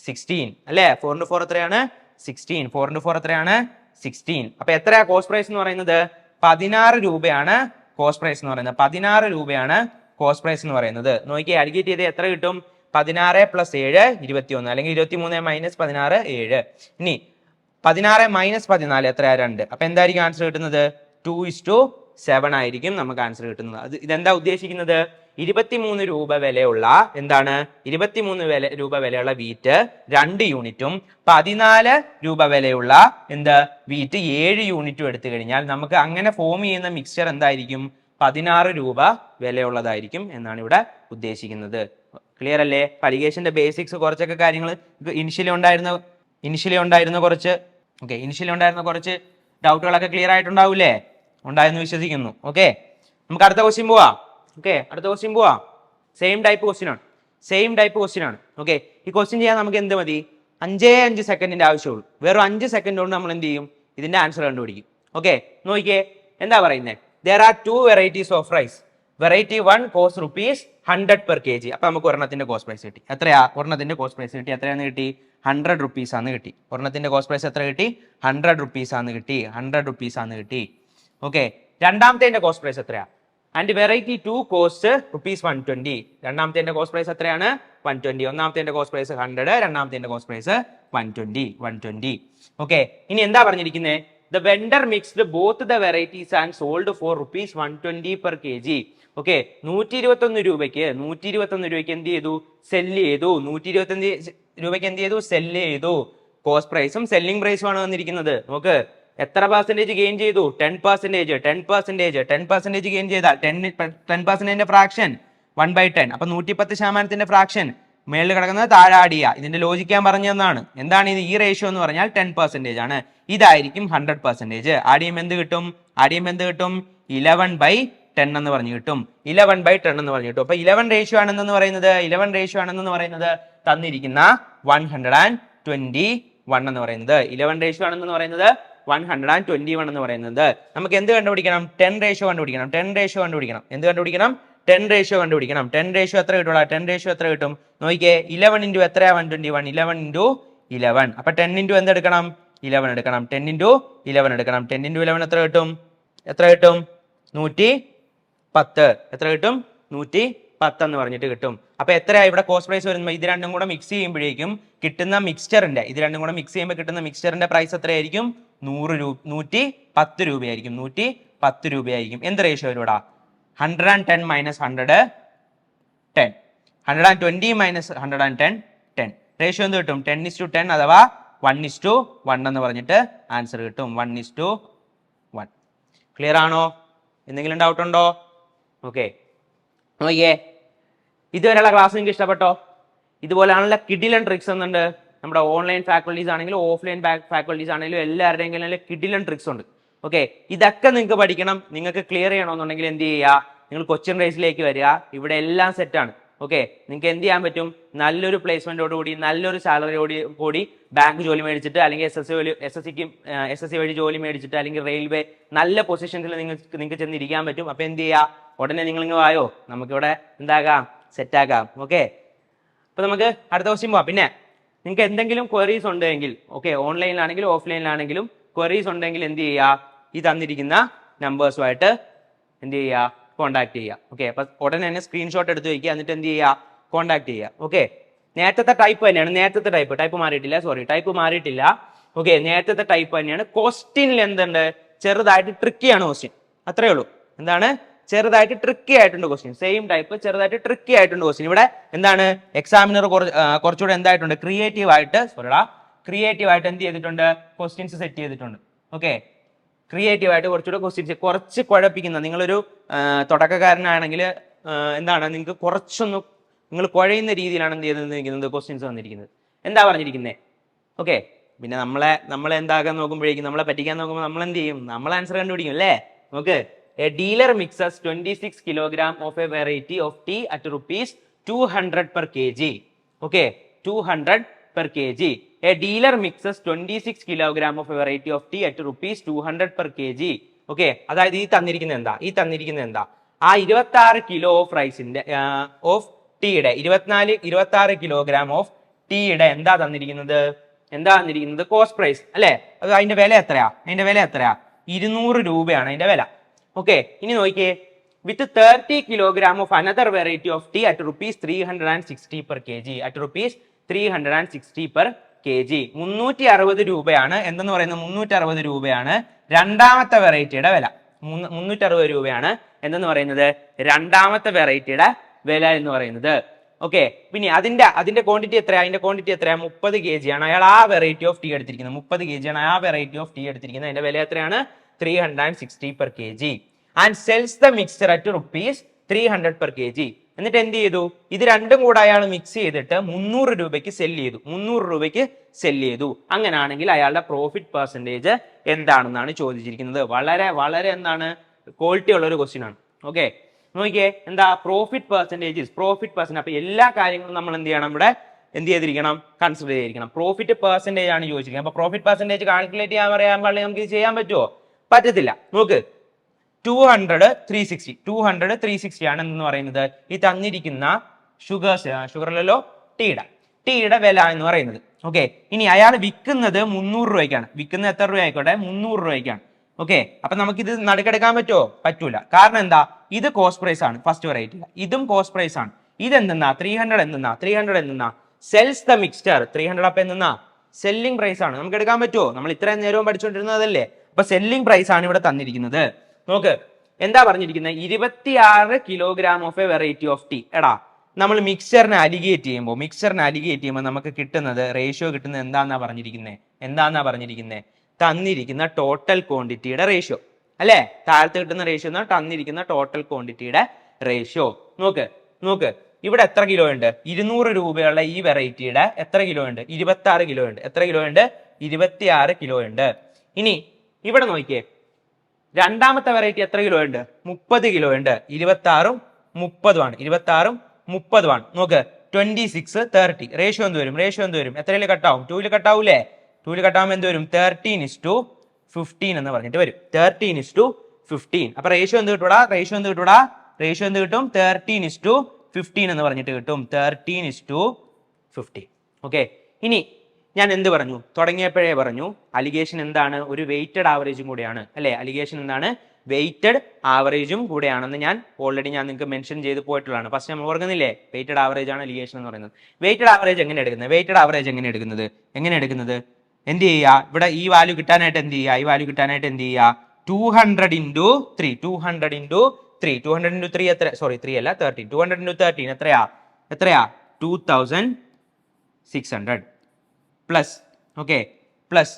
16 അല്ലേ? 4 into 4 എത്രയാണ്? 16. 4 into 4 എത്രയാണ്? 16. അപ്പൊ എത്രയാ കോസ്റ്റ് പ്രൈസ് എന്ന് പറയുന്നത്? 16 രൂപയാണ് കോസ്റ്റ് പ്രൈസ് എന്ന് പറയുന്നത്. 16 രൂപയാണ് കോസ്റ്റ് പ്രൈസ് എന്ന് പറയുന്നത്. നോക്കിയേ, അഡിക്കേറ്റ് ചെയ്ത് എത്ര കിട്ടും? 16 + 7 21, അല്ലെങ്കിൽ 23 - 16 7. ഇനി 16 - 14 എത്രയാ? 2. അപ്പൊ എന്തായിരിക്കും ആൻസർ കിട്ടുന്നത്? 2:7 ആയിരിക്കും നമുക്ക് ആൻസർ കിട്ടുന്നത്. അത് ഇതെന്താ ഉദ്ദേശിക്കുന്നത്? 23 രൂപ വിലയുള്ള എന്താണ്? 23 രൂപ വിലയുള്ള വീറ്റ് 2 യൂണിറ്റും 14 രൂപ വിലയുള്ള എന്ത് വീറ്റ് 7 യൂണിറ്റും എടുത്തു കഴിഞ്ഞാൽ നമുക്ക് അങ്ങനെ ഫോം ചെയ്യുന്ന മിക്സ്ചർ എന്തായിരിക്കും? 16 രൂപ വിലയുള്ളതായിരിക്കും എന്നാണ് ഇവിടെ ഉദ്ദേശിക്കുന്നത്. ക്ലിയർ അല്ലേ? അലിഗേഷന്റെ ബേസിക്സ് കുറച്ചൊക്കെ കാര്യങ്ങൾ ഇനിഷ്യലി ഉണ്ടായിരുന്ന കുറച്ച് ഡൗട്ടുകളൊക്കെ ക്ലിയർ ആയിട്ടുണ്ടാവൂലേ? ഉണ്ടായെന്ന് വിശ്വസിക്കുന്നു. ഓക്കെ, നമുക്ക് അടുത്ത ക്വസ്റ്റ്യൻ പോവാം. സെയിം ടൈപ്പ് ക്വസ്റ്റ്യൻ ആണ്. ഓക്കെ, ഈ ക്വസ്റ്റ്യൻ ചെയ്യാൻ നമുക്ക് എന്ത് മതി? 5 സെക്കൻഡിന്റെ ആവശ്യമുള്ളൂ. വെറും 5 സെക്കൻഡ് കൊണ്ട് നമ്മൾ എന്ത് ചെയ്യും? ഇതിന്റെ ആൻസർ കണ്ടുപിടിക്കും. ഓക്കെ, നോക്കിയേ എന്താ പറയുന്നത്? There are 2 varieties of rice. Variety 1 costs ₹100 per kg. അപ്പൊ നമുക്ക് ഒരെണ്ണത്തിന്റെ കോസ്റ്റ് പ്രൈസ് കിട്ടി. എത്രയാ? ഒരെണ്ണത്തിന്റെ കോസ്റ്റ് പ്രൈസ് കിട്ടി. എത്രയാന്ന് കിട്ടി? 100 rupees ആന്ന് കിട്ടി. ഒരെണ്ണത്തിന്റെ കോസ്റ്റ് പ്രൈസ് എത്ര കിട്ടി? 100 rupees ആന്ന് കിട്ടി. ഓക്കെ, രണ്ടാമത്തെ കോസ്റ്റ് പ്രൈസ് എത്രയാ? And variety 2 cost ₹120. രണ്ടാമത്തെ കോസ്റ്റ് പ്രൈസ് എത്രയാണ്? 120. ഒന്നാമത്തെ കോസ്റ്റ് പ്രൈസ് 100, രണ്ടാമത്തെ കോസ്റ്റ് പ്രൈസ് 120. ഓക്കെ, ഇനി എന്താ പറഞ്ഞിരിക്കുന്നത്? The vendor mixed both the varieties and sold for ₹120 per kg. Okay, 121 രൂപയ്ക്ക് എന്ത് ചെയ്തു? സെല്ല് ചെയ്തു. കോസ്റ്റ് പ്രൈസും സെല്ലിംഗ് പ്രൈസും ആണ് വന്നിരിക്കുന്നത്. നോക്ക്, എത്ര പെർസെന്റേജ് ഗെയിൻ ചെയ്തു? 10% ഗെയിൻ ചെയ്താൽ 10% ഫ്രാക്ഷൻ 1/10. അപ്പൊ 110% ഫ്രാക്ഷൻ മേളിൽ കിടക്കുന്നത് താഴെ ആഡ് ചെയ്യുക. ഇതിന്റെ ലോജിക്ക് ഞാൻ പറഞ്ഞു തന്നാണ്. എന്താണ് ഇത്? ഈ റേഷ്യോ എന്ന് പറഞ്ഞാൽ 10% ആണ്. ഇതായിരിക്കും 100%. ആഡ് ചെയ്യുമ്പോൾ എന്ത് കിട്ടും? 11/10 എന്ന് പറഞ്ഞു കിട്ടും. 11/10 അപ്പൊ 11 റേഷ്യോ ആണെന്ന് പറയുന്നത് തന്നിരിക്കുന്ന 121 എന്ന് പറയുന്നത് 11 റേഷ്യോ ആണെന്ന് പറയുന്നത് 121 എന്ന് പറയുന്നത്. നമുക്ക് എന്ത് കണ്ടുപിടിക്കണം? 10 റേഷ്യോ കണ്ടുപിടിക്കണം. എന്ത് കണ്ടുപിടിക്കണം? 10 റേഷ്യോ കണ്ടുപിടിക്കണം. 10 റേഷ്യോ എത്ര കിട്ടും? നോക്കിയേ, 11 into എത്രയാ? 121. 11 into 11. അപ്പൊ 10 into എന്തെടുക്കണം? 11 എടുക്കണം. 10 into 11 എടുക്കണം. 10 into 11 എത്ര കിട്ടും? 110. എത്ര കിട്ടും? 110 എന്ന് പറഞ്ഞിട്ട് കിട്ടും. അപ്പൊ എത്രയാ ഇവിടെ കോസ്റ്റ് പ്രൈസ് വരുമ്പോൾ? ഇത് രണ്ടും കൂടെ മിക്സ് ചെയ്യുമ്പോഴേക്കും കിട്ടുന്ന മിക്സ്ചറിന്റെ പ്രൈസ് എത്രയായിരിക്കും? 110 രൂപയായിരിക്കും. 110 രൂപയായിരിക്കും. എന്ത് റേഷ്യോ വരും ഇവിടെ? 110 - 100 10. 120 - 110 10. റേഷ്യോ എന്ത് കിട്ടും? 10:10 അഥവാ 1:1 എന്ന് പറഞ്ഞിട്ട് ആൻസർ കിട്ടും. 1:1. ക്ലിയർ ആണോ? എന്തെങ്കിലും ഡൗട്ട് ഉണ്ടോ? ഓക്കെ, നോക്കിയേ, ഇതുവരെയുള്ള ക്ലാസ് നിങ്ങൾക്ക് ഇഷ്ടപ്പെട്ടോ? ഇതുപോലെയാണല്ലോ കിഡിലൻ ട്രിക്സ് എന്നുണ്ട്. നമ്മുടെ ഓൺലൈൻ ഫാക്കൽറ്റീസ് ആണെങ്കിലും ഓഫ്ലൈൻ ഫാക്കൽറ്റീസ് ആണെങ്കിലും എല്ലാവരുടെയും കിഡിലൻ ട്രിക്സ് ഉണ്ട്. ഓക്കെ, ഇതൊക്കെ നിങ്ങൾക്ക് പഠിക്കണം. നിങ്ങൾക്ക് ക്ലിയർ ചെയ്യണമെന്നുണ്ടെങ്കിൽ എന്ത് ചെയ്യുക? നിങ്ങൾ കൊച്ചിൻ റേസിലേക്ക് വരിക. ഇവിടെ എല്ലാം സെറ്റാണ്. ഓക്കെ, നിങ്ങൾക്ക് എന്ത് ചെയ്യാൻ പറ്റും? നല്ലൊരു പ്ലേസ്മെന്റോടുകൂടി, നല്ലൊരു സാലറിയോട് കൂടി ബാങ്ക് ജോലി മേടിച്ചിട്ട്, അല്ലെങ്കിൽ SSC വഴി ജോലി മേടിച്ചിട്ട്, അല്ലെങ്കിൽ റെയിൽവേ നല്ല പൊസിഷൻസിൽ നിങ്ങൾക്ക് ചെന്നിരിക്കാൻ പറ്റും. അപ്പൊ എന്ത് ചെയ്യുക? ഉടനെ നിങ്ങൾ ഇങ്ങ് വായോ, നമുക്കിവിടെ എന്താകാം? സെറ്റാക്കാം. ഓക്കെ, അപ്പൊ നമുക്ക് അടുത്ത ക്വസ്റ്റ്യൻ പോവാം. പിന്നെ നിങ്ങൾക്ക് എന്തെങ്കിലും ക്വയറീസ് ഉണ്ടെങ്കിൽ, ഓക്കെ, ഓൺലൈനിലാണെങ്കിലും ഓഫ്ലൈനിലാണെങ്കിലും ക്വയറീസ് ഉണ്ടെങ്കിൽ എന്ത് ചെയ്യുക? ഈ തന്നിരിക്കുന്ന നമ്പേഴ്സുമായിട്ട് എന്ത് ചെയ്യുക? കോൺടാക്ട് ചെയ്യുക. ഓക്കെ, അപ്പൊ ഉടനെ തന്നെ സ്ക്രീൻഷോട്ട് എടുത്ത് വയ്ക്കുക. എന്നിട്ട് എന്ത് ചെയ്യുക? കോൺടാക്ട് ചെയ്യുക. ഓക്കെ, നേരത്തെ ടൈപ്പ് തന്നെയാണ്. ടൈപ്പ് മാറിയിട്ടില്ല. ഓക്കെ, നേരത്തെ ടൈപ്പ് തന്നെയാണ്. ക്വസ്റ്റ്യനിൽ എന്തുണ്ട്? ചെറുതായിട്ട് ട്രിക്കിയാണ് ക്വസ്റ്റ്യൻ. അത്രേ ഉള്ളൂ. എന്താണ്? ചെറുതായിട്ട് ട്രിക്കി ആയിട്ടുണ്ട് ക്വസ്റ്റ്യൻ. സെയിം ടൈപ്പ് ചെറുതായിട്ട് ട്രിക്കി ആയിട്ടുണ്ട് ക്വസ്റ്റ്യൻ. ഇവിടെ എന്താണ്? എക്സാമിനർ കുറച്ചുകൂടെ എന്തായിട്ടുണ്ട്? ക്രിയേറ്റീവ് ആയിട്ട് എന്ത് ചെയ്തിട്ടുണ്ട്? ക്വസ്റ്റ്യൻസ് സെറ്റ് ചെയ്തിട്ടുണ്ട്. ഓക്കെ, ക്രിയേറ്റീവ് ആയിട്ട് കുറച്ചുകൂടെ ക്വസ്റ്റ്യൻസ് കുറച്ച് കുഴപ്പിക്കുന്ന, നിങ്ങളൊരു തുടക്കക്കാരനാണെങ്കിൽ എന്താണ്, നിങ്ങൾക്ക് കുറച്ചൊന്ന് നിങ്ങൾ കുഴയുന്ന രീതിയിലാണ് എന്ത് ചെയ്തിരിക്കുന്നത്? ക്വസ്റ്റ്യൻസ് വന്നിരിക്കുന്നത്. എന്താ പറഞ്ഞിരിക്കുന്നത്? ഓക്കെ, പിന്നെ നമ്മളെ എന്താകാൻ നോക്കുമ്പോഴേക്കും, നമ്മളെ പറ്റിക്കാൻ നോക്കുമ്പോൾ നമ്മൾ എന്ത് ചെയ്യും? നമ്മൾ ആൻസർ കണ്ടുപിടിക്കും അല്ലേ? നോക്ക്, a dealer mixes 26 kilogram of a variety of tea at ₹200 per kg. Okay, 200 per kg. A dealer mixes 26 kilogram of a variety of tea at ₹200 per kg. Okay, അതായത് ഈ തന്നിരിക്കുന്നത് എന്താ? ആ 26 കിലോ ഓഫ് റൈസിന്റെ of ടീയുടെ 26 kilogram of ടിയുടെ എന്താ തന്നിരിക്കുന്നത് കോസ്റ്റ് പ്രൈസ് അല്ലെ. അത് അതിന്റെ വില എത്രയാ? 200 രൂപയാണ് അതിന്റെ വില. ഓക്കെ, ഇനി നോക്കിയേ, with 30 kilogram of another variety of tea at rupees 360 per kg. 360 per kg. 360 രൂപയാണ്. എന്തെന്ന് പറയുന്നത്? 360 രൂപയാണ് രണ്ടാമത്തെ വെറൈറ്റിയുടെ വില. 360 രൂപയാണ് എന്തെന്ന് പറയുന്നത്? രണ്ടാമത്തെ വെറൈറ്റിയുടെ വില എന്ന് പറയുന്നത്. ഓക്കെ, പിന്നെ അതിന്റെ ക്വാണ്ടിറ്റി എത്രയാ? 30 kg ആണ് അയാൾ ആ വെറൈറ്റി ഓഫ് ടീ എടുത്തിരിക്കുന്നത്. 30 kg ആണ് ആ വെറൈറ്റി ഓഫ് ടീ എടുത്തിരിക്കുന്നത്. അതിന്റെ വില എത്രയാണ്? 360 per kg. And cells the mixture at rupees 300 per kg. എന്നിട്ട് എന്ത് ചെയ്തു? ഇത് രണ്ടും കൂടെ അയാൾ മിക്സ് ചെയ്തിട്ട് 300 രൂപയ്ക്ക് സെല് ചെയ്തു. അങ്ങനെയാണെങ്കിൽ അയാളുടെ പ്രോഫിറ്റ് പെർസെന്റേജ് എന്താണെന്നാണ് ചോദിച്ചിരിക്കുന്നത്. വളരെ വളരെ എന്താണ് ക്വാളിറ്റി ഉള്ള ഒരു ക്വസ്റ്റ്യൻ ആണ്. ഓക്കെ, നോക്കിയേ, എന്താ പ്രോഫിറ്റ് പെർസെന്റേജ്. അപ്പൊ എല്ലാ കാര്യങ്ങളും നമ്മൾ എന്ത് ചെയ്യണം? ഇവിടെ എന്ത് ചെയ്തിരിക്കണം? കൺസിഡർ ചെയ്തിരിക്കണം. പ്രോഫിറ്റ് പെർസെന്റേജ് ആണ് ചോദിച്ചിരിക്കുന്നത്. അപ്പൊ പ്രോഫിറ്റ് പെർസെന്റേജ് കാൽക്കുലേറ്റ് ചെയ്യാൻ പറയാൻ പാടില്ല, നമുക്ക് ചെയ്യാൻ പറ്റുമോ? പറ്റത്തില്ല. നോക്ക്, 200 360 ആണ് എന്ന് പറയുന്നത് ഈ തന്നിരിക്കുന്ന ഷുഗറല്ലോ ടീയുടെ വില എന്ന് പറയുന്നത്. ഓക്കെ, ഇനി അയാൾ വിൽക്കുന്നത് 300 രൂപയ്ക്കാണ്. വിൽക്കുന്നത് എത്ര രൂപ ആയിക്കോട്ടെ? 300 രൂപയ്ക്കാണ്. ഓക്കെ, അപ്പൊ നമുക്ക് ഇത് നടുക്കെടുക്കാൻ പറ്റുമോ? പറ്റൂല. കാരണം എന്താ? ഇത് കോസ്റ്റ് പ്രൈസ് ആണ് ഫസ്റ്റ് വെറൈറ്റി, ഇതും കോസ്റ്റ് പ്രൈസ് ആണ്. ഇതെന്തെന്നാ? 300 എന്തെന്നാ? Cells the mixture. 300 അപ്പൊ എന്തെന്നാ? സെല്ലിംഗ് പ്രൈസ് ആണ്. നമുക്ക് എടുക്കാൻ പറ്റുമോ? നമ്മൾ ഇത്രയും നേരവും പഠിച്ചുകൊണ്ടിരുന്നതല്ലേ. അപ്പൊ സെല്ലിംഗ് പ്രൈസ് ആണ് ഇവിടെ തന്നിരിക്കുന്നത്. നോക്ക്, എന്താ പറഞ്ഞിരിക്കുന്നത്? 26 kilogram of a variety of tea. എടാ, നമ്മൾ മിക്സ്ചറിനെ അലിഗേറ്റ് ചെയ്യുമ്പോൾ നമുക്ക് കിട്ടുന്നത് റേഷ്യോ കിട്ടുന്നത് എന്താന്നാ പറഞ്ഞിരിക്കുന്നത്? തന്നിരിക്കുന്ന ടോട്ടൽ ക്വാണ്ടിറ്റിയുടെ റേഷ്യോ അല്ലെ. താഴത്ത് കിട്ടുന്ന റേഷ്യോ എന്നാ തന്നിരിക്കുന്ന ടോട്ടൽ ക്വാണ്ടിറ്റിയുടെ റേഷ്യോ. നോക്ക് ഇവിടെ എത്ര കിലോ ഉണ്ട്? 200 രൂപയുള്ള ഈ വെറൈറ്റിയുടെ എത്ര കിലോ ഉണ്ട്? 26 കിലോ ഉണ്ട്. എത്ര കിലോ ഉണ്ട്? 26 കിലോ ഉണ്ട്. ഇനി ഇവിടെ നോക്കിയേ, രണ്ടാമത്തെ വെറൈറ്റി എത്ര കിലോ ഉണ്ട്? 30 കിലോ ഉണ്ട്. 26ഉം 30ഉം ആണ്. നോക്ക്, 26 30 റേഷ്യോ എന്ത് വരും? എത്രയിൽ കട്ടാവും? 2ൽ കട്ടാവൂലേ? 2ൽ കട്ടാവുമ്പോൾ എന്ത് വരും? 13:15 എന്ന് പറഞ്ഞിട്ട് വരും. 13:15. അപ്പൊ റേഷ്യോ എന്ത് കിട്ടൂടാ? റേഷ്യോ എന്ത് കിട്ടും? 13:15 എന്ന് പറഞ്ഞിട്ട് കിട്ടും. 13:15. ഓക്കെ, ഇനി ഞാൻ എന്ത് പറഞ്ഞു? തുടങ്ങിയപ്പോഴേ പറഞ്ഞു അലിഗേഷൻ എന്താണ്? ഒരു വെയ്റ്റഡ് ആവറേജും കൂടെയാണ് അല്ലെ. അലിഗേഷൻ എന്താണ്? വെയ്റ്റഡ് ആവറേജും കൂടെയാണെന്ന് ഞാൻ ഓൾറെഡി നിങ്ങൾക്ക് മെൻഷൻ ചെയ്ത് പോയിട്ടുള്ളതാണ്. ഫസ്റ്റ് നമ്മൾ ഓർക്കുന്നില്ലേ? വെയ്റ്റഡ് ആവറേജ് ആണ് അലിഗേഷൻ എന്ന് പറയുന്നത്. വെയ്റ്റഡ് ആവറേജ് എങ്ങനെ എടുക്കുന്നത്? എന്ത് ചെയ്യുക? ഇവിടെ ഈ വാല്യൂ കിട്ടാനായിട്ട് എന്ത് ചെയ്യുക? 200 into 3. 200 into 3 എത്ര? സോറി, 3 അല്ല, 13. 200 into 13 എത്രയാ? 2600 plus. Okay, plus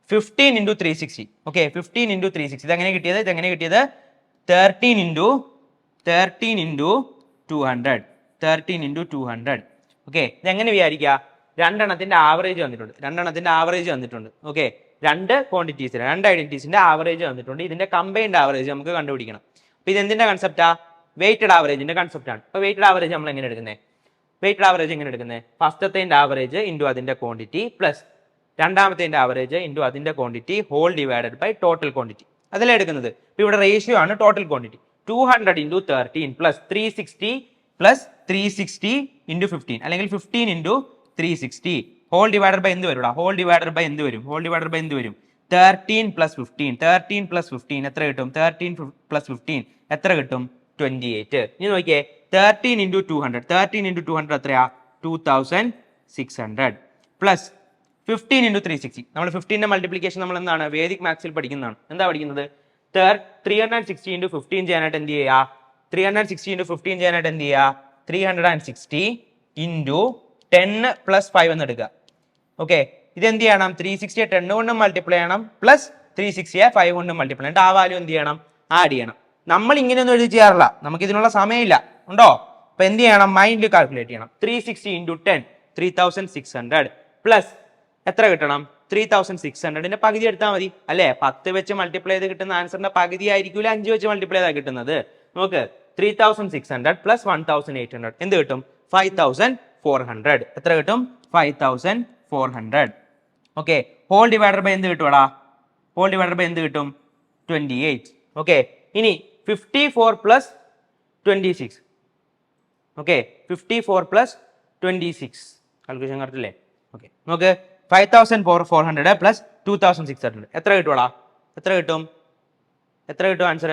15 into 360. Okay, 15 into 360 ഇതെങ്ങനെ കിട്ടിയത്? 13 into 200. 13 into 200. ഓക്കെ, ഇതെങ്ങനെ വിചാരിക്കുക? രണ്ടെണ്ണത്തിന്റെ ആവറേജ് വന്നിട്ടുണ്ട്. ഓക്കെ, രണ്ട് ഐഡന്റിറ്റീസിന്റെ ആവറേജ് വന്നിട്ടുണ്ട്. ഇതിന്റെ കമ്പൈൻഡ് ആവറേജ് നമുക്ക് കണ്ടുപിടിക്കണം. അപ്പൊ ഇത് എന്തിന്റെ കൺസെപ്റ്റാ? വെയ്റ്റഡ് ആവറേജിന്റെ കൺസെപ്റ്റ് ആണ്. അപ്പൊ വെയ്റ്റഡ് ആവറേജ് നമ്മൾ എങ്ങനെ എടുക്കുന്നത്? ഫസ്റ്റത്തെ ആവറേജ് ഇൻറ്റു അതിന്റെ ക്വാണ്ടിറ്റി പ്ലസ് രണ്ടാമത്തെ ആവറേജ് ഇൻറ്റു അതിന്റെ quantity whole divided by total quantity. അതിലാണ് എടുക്കുന്നത്. ഇപ്പൊ ഇവിടെ റേഷ്യോ ആണ് total quantity. 200 into 13 plus 360 into 15 അല്ലെങ്കിൽ 15 into 360 ഹോൾ ഡിവൈഡഡ് ബൈ എന്ത് വരും? 13 plus 15 എത്ര കിട്ടും? 13 plus 15 എത്ര കിട്ടും? 28. ഇനി നോക്കിയേ, 13 into 200 എത്രയാ? 2600 പ്ലസ് 15 into 360. നമ്മൾ 15ന്റെ മൾട്ടിപ്ലിക്കേഷൻ നമ്മൾ എന്താണ് വേദിക് മാത്സിൽ പഠിക്കുന്നതാണ്. എന്താ പഠിക്കുന്നത്? 360 into 15 ചെയ്യാനായിട്ട് എന്ത് ചെയ്യുക? 360 into 15 ചെയ്യാനായിട്ട് എന്ത് ചെയ്യുക? 360 into 10 plus 5 എന്ന് എടുക്കുക. ഓക്കെ, ഇത് എന്ത് ചെയ്യണം? 360 10 കൊണ്ട് മൾട്ടിപ്ലൈ ചെയ്യണം പ്ലസ് 360 5 കൊണ്ട് മൾട്ടിപ്ലൈ ചെയ്യണം. ആ വാല്യൂ എന്ത് ചെയ്യണം? ആഡ് ചെയ്യണം. നമ്മൾ ഇങ്ങനെയൊന്നും എഴുതി ചെയ്യാറില്ല, നമുക്ക് ഇതിനുള്ള സമയമില്ല ഉണ്ടോ. അപ്പൊ എന്ത് ചെയ്യണം? മൈൻഡിൽ കാൽക്കുലേറ്റ് ചെയ്യണം. 360 into 10 3600 പ്ലസ് എത്ര കിട്ടണം? 3600ന്റെ പകുതി എടുത്താൽ മതി അല്ലെ. 10 വെച്ച് മൾട്ടിപ്ലൈ ചെയ്ത് കിട്ടുന്ന ആൻസറിന്റെ പകുതി ആയിരിക്കില്ല 5 വെച്ച് മൾട്ടിപ്ലൈ ചെയ്താൽ കിട്ടുന്നത്. നോക്ക്, 3600 പ്ലസ് 1800 എന്ത് കിട്ടും? 5400. എത്ര കിട്ടും? 5400. ഓക്കെ, ഹോൾ ഡിവൈഡർ ബൈ എന്ത് കിട്ടുവാടാ? 28. ഓക്കെ, ഇനി 54 plus 26. Okay, 54 plus 26 calculation correct അല്ലേ? ഓക്കെ, നോക്ക് 5400 പ്ലസ് 2600 എത്ര കിട്ടുവാടാ? എത്ര കിട്ടും? എത്ര കിട്ടും ആൻസർ?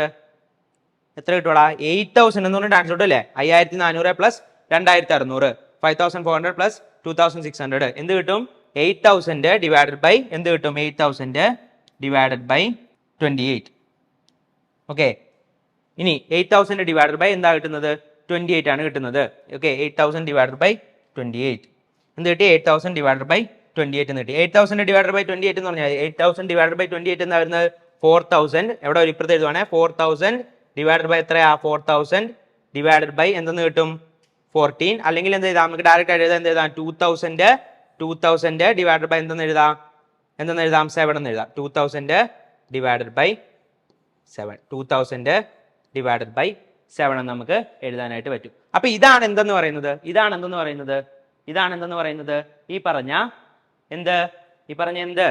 എത്ര കിട്ടുവാടാ? 8000 എന്ന് പറഞ്ഞിട്ട് ആൻസർ കിട്ടും അല്ലേ? 5400 പ്ലസ് 2600 5400 പ്ലസ് 2600 എന്ത് കിട്ടും? 8000 ഡിവൈഡഡ് ബൈ എന്ത് കിട്ടും? 8000 ഡിവൈഡഡ് ബൈ 28. ഓക്കെ, ഇനി 8000 ഡിവൈഡഡ് ബൈ എന്താ കിട്ടുന്നത്? 28 ആണ് കിട്ടുന്നത്. ഓക്കെ, 8000 ഡിവൈഡഡ് ബൈ 28 എന്ത് കിട്ടി? 8000 ഡിവൈഡഡ് ബൈ 28 എന്ന് കിട്ടി. 8000 ഡിവൈഡഡ് ബൈ 28 എന്ന് പറഞ്ഞാൽ 8000 ഡിവൈഡഡ് ബൈ 28 എന്താ വരുന്നത്? 4000. എവിടെ ഒരു ഇപ്പുറത്ത് എഴുതുവാണേ 4000 ഡിവൈഡഡ് ബൈ എത്രയാ? 4000 ഡിവൈഡഡ് ബൈ എന്തെന്ന് കിട്ടും? 14. അല്ലെങ്കിൽ എന്ത് എഴുതാം? നമുക്ക് ഡയറക്റ്റ് ആയിട്ട് എഴുതാം. എന്ത് എഴുതാം? 2000 ഡിവൈഡഡ് ബൈ എന്തെന്ന് എഴുതാം? 7 എന്ന് എഴുതാം. 2000 ഡിവൈഡഡ് ബൈ 7 2000 ഡിവൈഡഡ് ബൈ 7 എന്ന് നമുക്ക് എഴുതാനായിട്ട് പറ്റും. അപ്പൊ ഇതാണ് എന്തെന്ന് പറയുന്നത്? ഇതാണ് എന്തെന്ന് പറയുന്നത്? ഈ പറഞ്ഞ എന്ത്?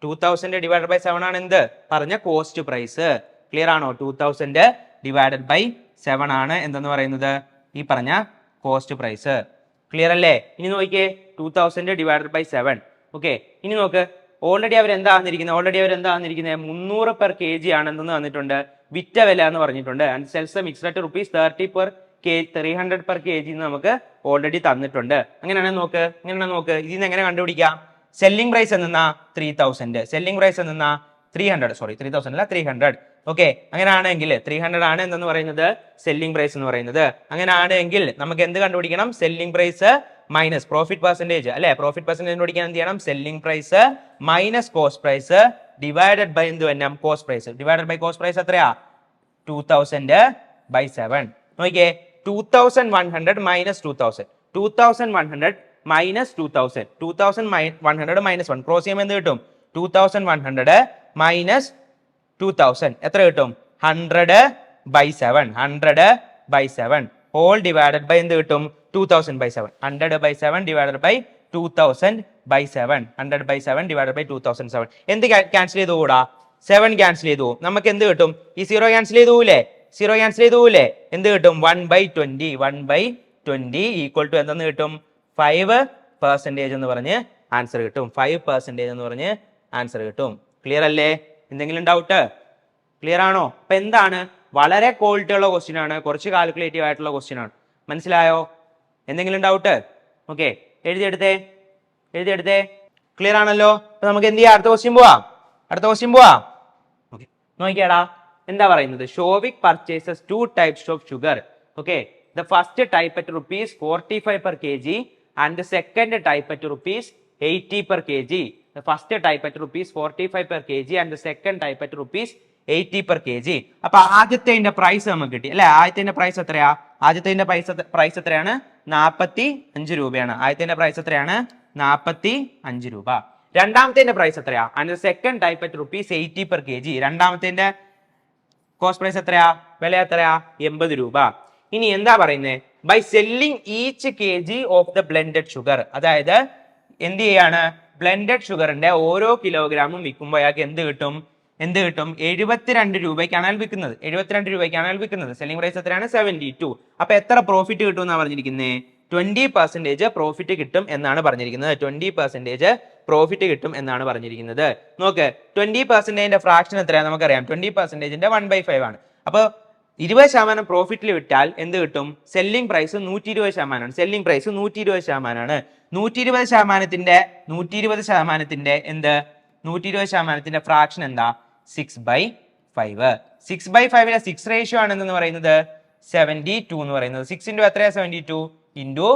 2000 ഡിവൈഡഡ് ബൈ 7 ആണ് എന്ത് പറഞ്ഞ കോസ്റ്റ് പ്രൈസ്. ക്ലിയർ ആണോ? 2000 ഡിവൈഡഡ് ബൈ 7 ആണ് എന്തെന്ന് പറയുന്നത്? ഈ പറഞ്ഞ കോസ്റ്റ് പ്രൈസ്. ക്ലിയർ അല്ലേ? ഇനി നോക്കിയേ 2000 ഡിവൈഡഡ് ബൈ 7. ഓക്കെ, ഇനി നോക്ക് ഓൾറെഡി അവർ എന്താ തന്നിരിക്കുന്നത്? 300 പെർ കെ ജി ആണെന്ന് തന്നിട്ടുണ്ട്. വിറ്റ വില എന്ന് പറഞ്ഞിട്ടുണ്ട്. And cells mixed at ₹30 per K 300 per K G നമുക്ക് ഓൾറെഡി തന്നിട്ടുണ്ട്. അങ്ങനെയാണെങ്കിൽ നോക്ക് ഇതിൽ നിന്ന് എങ്ങനെ കണ്ടുപിടിക്കാം? സെല്ലിംഗ് പ്രൈസ് എന്നാ 3000, സെല്ലിംഗ് പ്രൈസ് എന്നാ 300 അല്ല 300. ഓക്കെ, അങ്ങനെയാണെങ്കിൽ 300 ആണ് എന്തെന്ന് പറയുന്നത്? സെല്ലിംഗ് പ്രൈസ് എന്ന് പറയുന്നത്. അങ്ങനെയാണെങ്കിൽ നമുക്ക് എന്ത് കണ്ടുപിടിക്കണം? Selling price minus profit percentage അല്ലെ? പ്രോഫിറ്റ് പെർസെന്റേജ് കണ്ടുപിടിക്കാൻ എന്ത് ചെയ്യണം? Selling price minus cost price divided by എന്ത് വരണം? Cost price. Divided by cost price എത്രയാ? 2000 ബൈ 7. നോക്കിയേ 2100 മൈനസ് 2000 2100 മൈനസ് 2000 2100 മൈനസ് 1 ക്രോസ് ചെയ്യുമ്പോൾ എന്ത് കിട്ടും? 2100 മൈനസ് 2000 എത്ര കിട്ടും? 100 by 7 100 by 7 whole divided by എന്ത് കിട്ടും? 2000 by 7 100 by 7 divided by 2000 by 7 100 by 7 divided by 2007. എന്ത് ക്യാൻസൽ ചെയ്തു കൂടാ? 7 ക്യാൻസൽ ചെയ്തു. നമുക്ക് എന്ത് കിട്ടും? ഈ 0 ക്യാൻസൽ ചെയ്തൂലേ? എന്ത് കിട്ടും? 1/20 ഈക്വൽ ടു എന്തെന്ന് കിട്ടും? 5% എന്ന് പറഞ്ഞ് ആൻസർ കിട്ടും. 5% എന്ന് പറഞ്ഞ് ആൻസർ കിട്ടും. ക്ലിയർ അല്ലേ? എന്തെങ്കിലും ഡൗട്ട്? ക്ലിയർ ആണോ? അപ്പൊ എന്താണ്? വളരെ ക്വാളിറ്റി ഉള്ള ക്വസ്റ്റ്യൻ ആണ്, കുറച്ച് കാൽക്കുലേറ്റീവ് ആയിട്ടുള്ള ക്വസ്റ്റ്യൻ ആണ്. മനസ്സിലായോ? എന്തെങ്കിലും ഡൗട്ട്? ഓക്കെ, എഴുതിയെടുത്തേ. ക്ലിയർ ആണല്ലോ? അപ്പൊ നമുക്ക് എന്ത് ചെയ്യാം? അടുത്ത ക്വസ്റ്റ്യൻ പോവാം. ഓക്കെ, നോക്കിയാടാ എന്താ പറയുന്നത്? Showik purchases 2 types of sugar. Okay, the first type at ₹45 per kg and the second type at ₹80 per kg. The first type at ₹45 per kg and the second type at ₹80 per kg. അപ്പൊ ആദ്യത്തെ price നമുക്ക് കിട്ടി അല്ലെ? ആദ്യത്തെ price എത്രയാ? Price എത്രയാണ്? 45 രൂപയാണ്. ആദ്യത്തെ പ്രൈസ് എത്രയാണ്? 45 രൂപ. രണ്ടാമത്തെ പ്രൈസ് എത്രയാ? And second type at ₹80 per kg. രണ്ടാമത്തെ കോസ്റ്റ് പ്രൈസ് എത്രയാ? വില എത്രയാ? 80 രൂപ. ഇനി എന്താ പറയുന്നത്? By selling each kg of the blended sugar. അതായത് എന്ത് ചെയ്യാണ്? ബ്ലെൻഡഡ് ഷുഗറിന്റെ ഓരോ കിലോഗ്രാമും വിൽക്കുമ്പോൾ അയാൾക്ക് എന്ത് കിട്ടും? 72 രൂപയ്ക്കാണ് അയാൾ വിൽക്കുന്നത്. സെല്ലിംഗ് പ്രൈസ് എത്രയാണ്? 72. അപ്പൊ എത്ര പ്രോഫിറ്റ് കിട്ടും എന്നാണ് പറഞ്ഞിരിക്കുന്നത്? 20% പ്രോഫിറ്റ് കിട്ടും എന്നാണ് പറഞ്ഞിരിക്കുന്നത്. 20% പ്രോഫിറ്റ് കിട്ടും എന്നാണ് പറഞ്ഞിരിക്കുന്നത്. നോക്ക് 20% ഫ്രാക്ഷൻ എത്രയാണ്? നമുക്കറിയാം 20% 1/5 ആണ്. അപ്പൊ 20% പ്രോഫിറ്റിൽ വിട്ടാൽ എന്ത് കിട്ടും? Selling price 120%. Selling price 120%. 120% fraction എന്താ? 6/5. 6/5 6 റേഷ്യോ ആണ് എന്ന് പറയുന്നത് 72 എന്ന് പറയുന്നത്. 6 into എത്രയാ? 72 into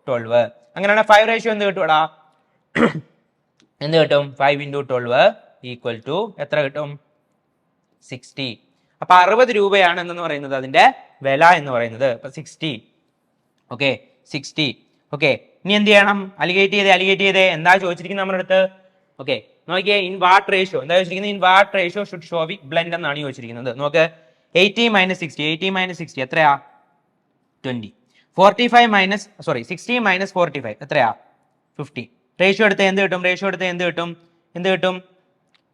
12. അങ്ങനെയാണ് 5 റേഷ്യോ എന്ത് കിട്ടും? 5 into 12 ഈക്വൽ ടു എത്ര കിട്ടും? 60. അപ്പൊ 60 രൂപയാണ് എന്ന് പറയുന്നത് അതിന്റെ വില എന്ന് പറയുന്നത്. അപ്പൊ 60. ഓക്കെ, 60. ഓക്കെ, ഇനി എന്ത് ചെയ്യണം? അലിഗേറ്റ് ചെയ്തേ. എന്താ ചോദിച്ചിരിക്കുന്നത് നമ്മുടെ അടുത്ത്? ഓക്കെ, നോക്കിയേ ഇൻ വാട്ട് റേഷ്യോ എന്താ ചോദിച്ചിരിക്കുന്നത്? In what ratio should Showik blend എന്നാണ് ചോദിച്ചിരിക്കുന്നത്. നോക്ക് 80 - 60 എത്രയാ? 20. 60 - 45 എത്രയാ? 50. റേഷ്യോ എടുത്ത് എന്ത് കിട്ടും?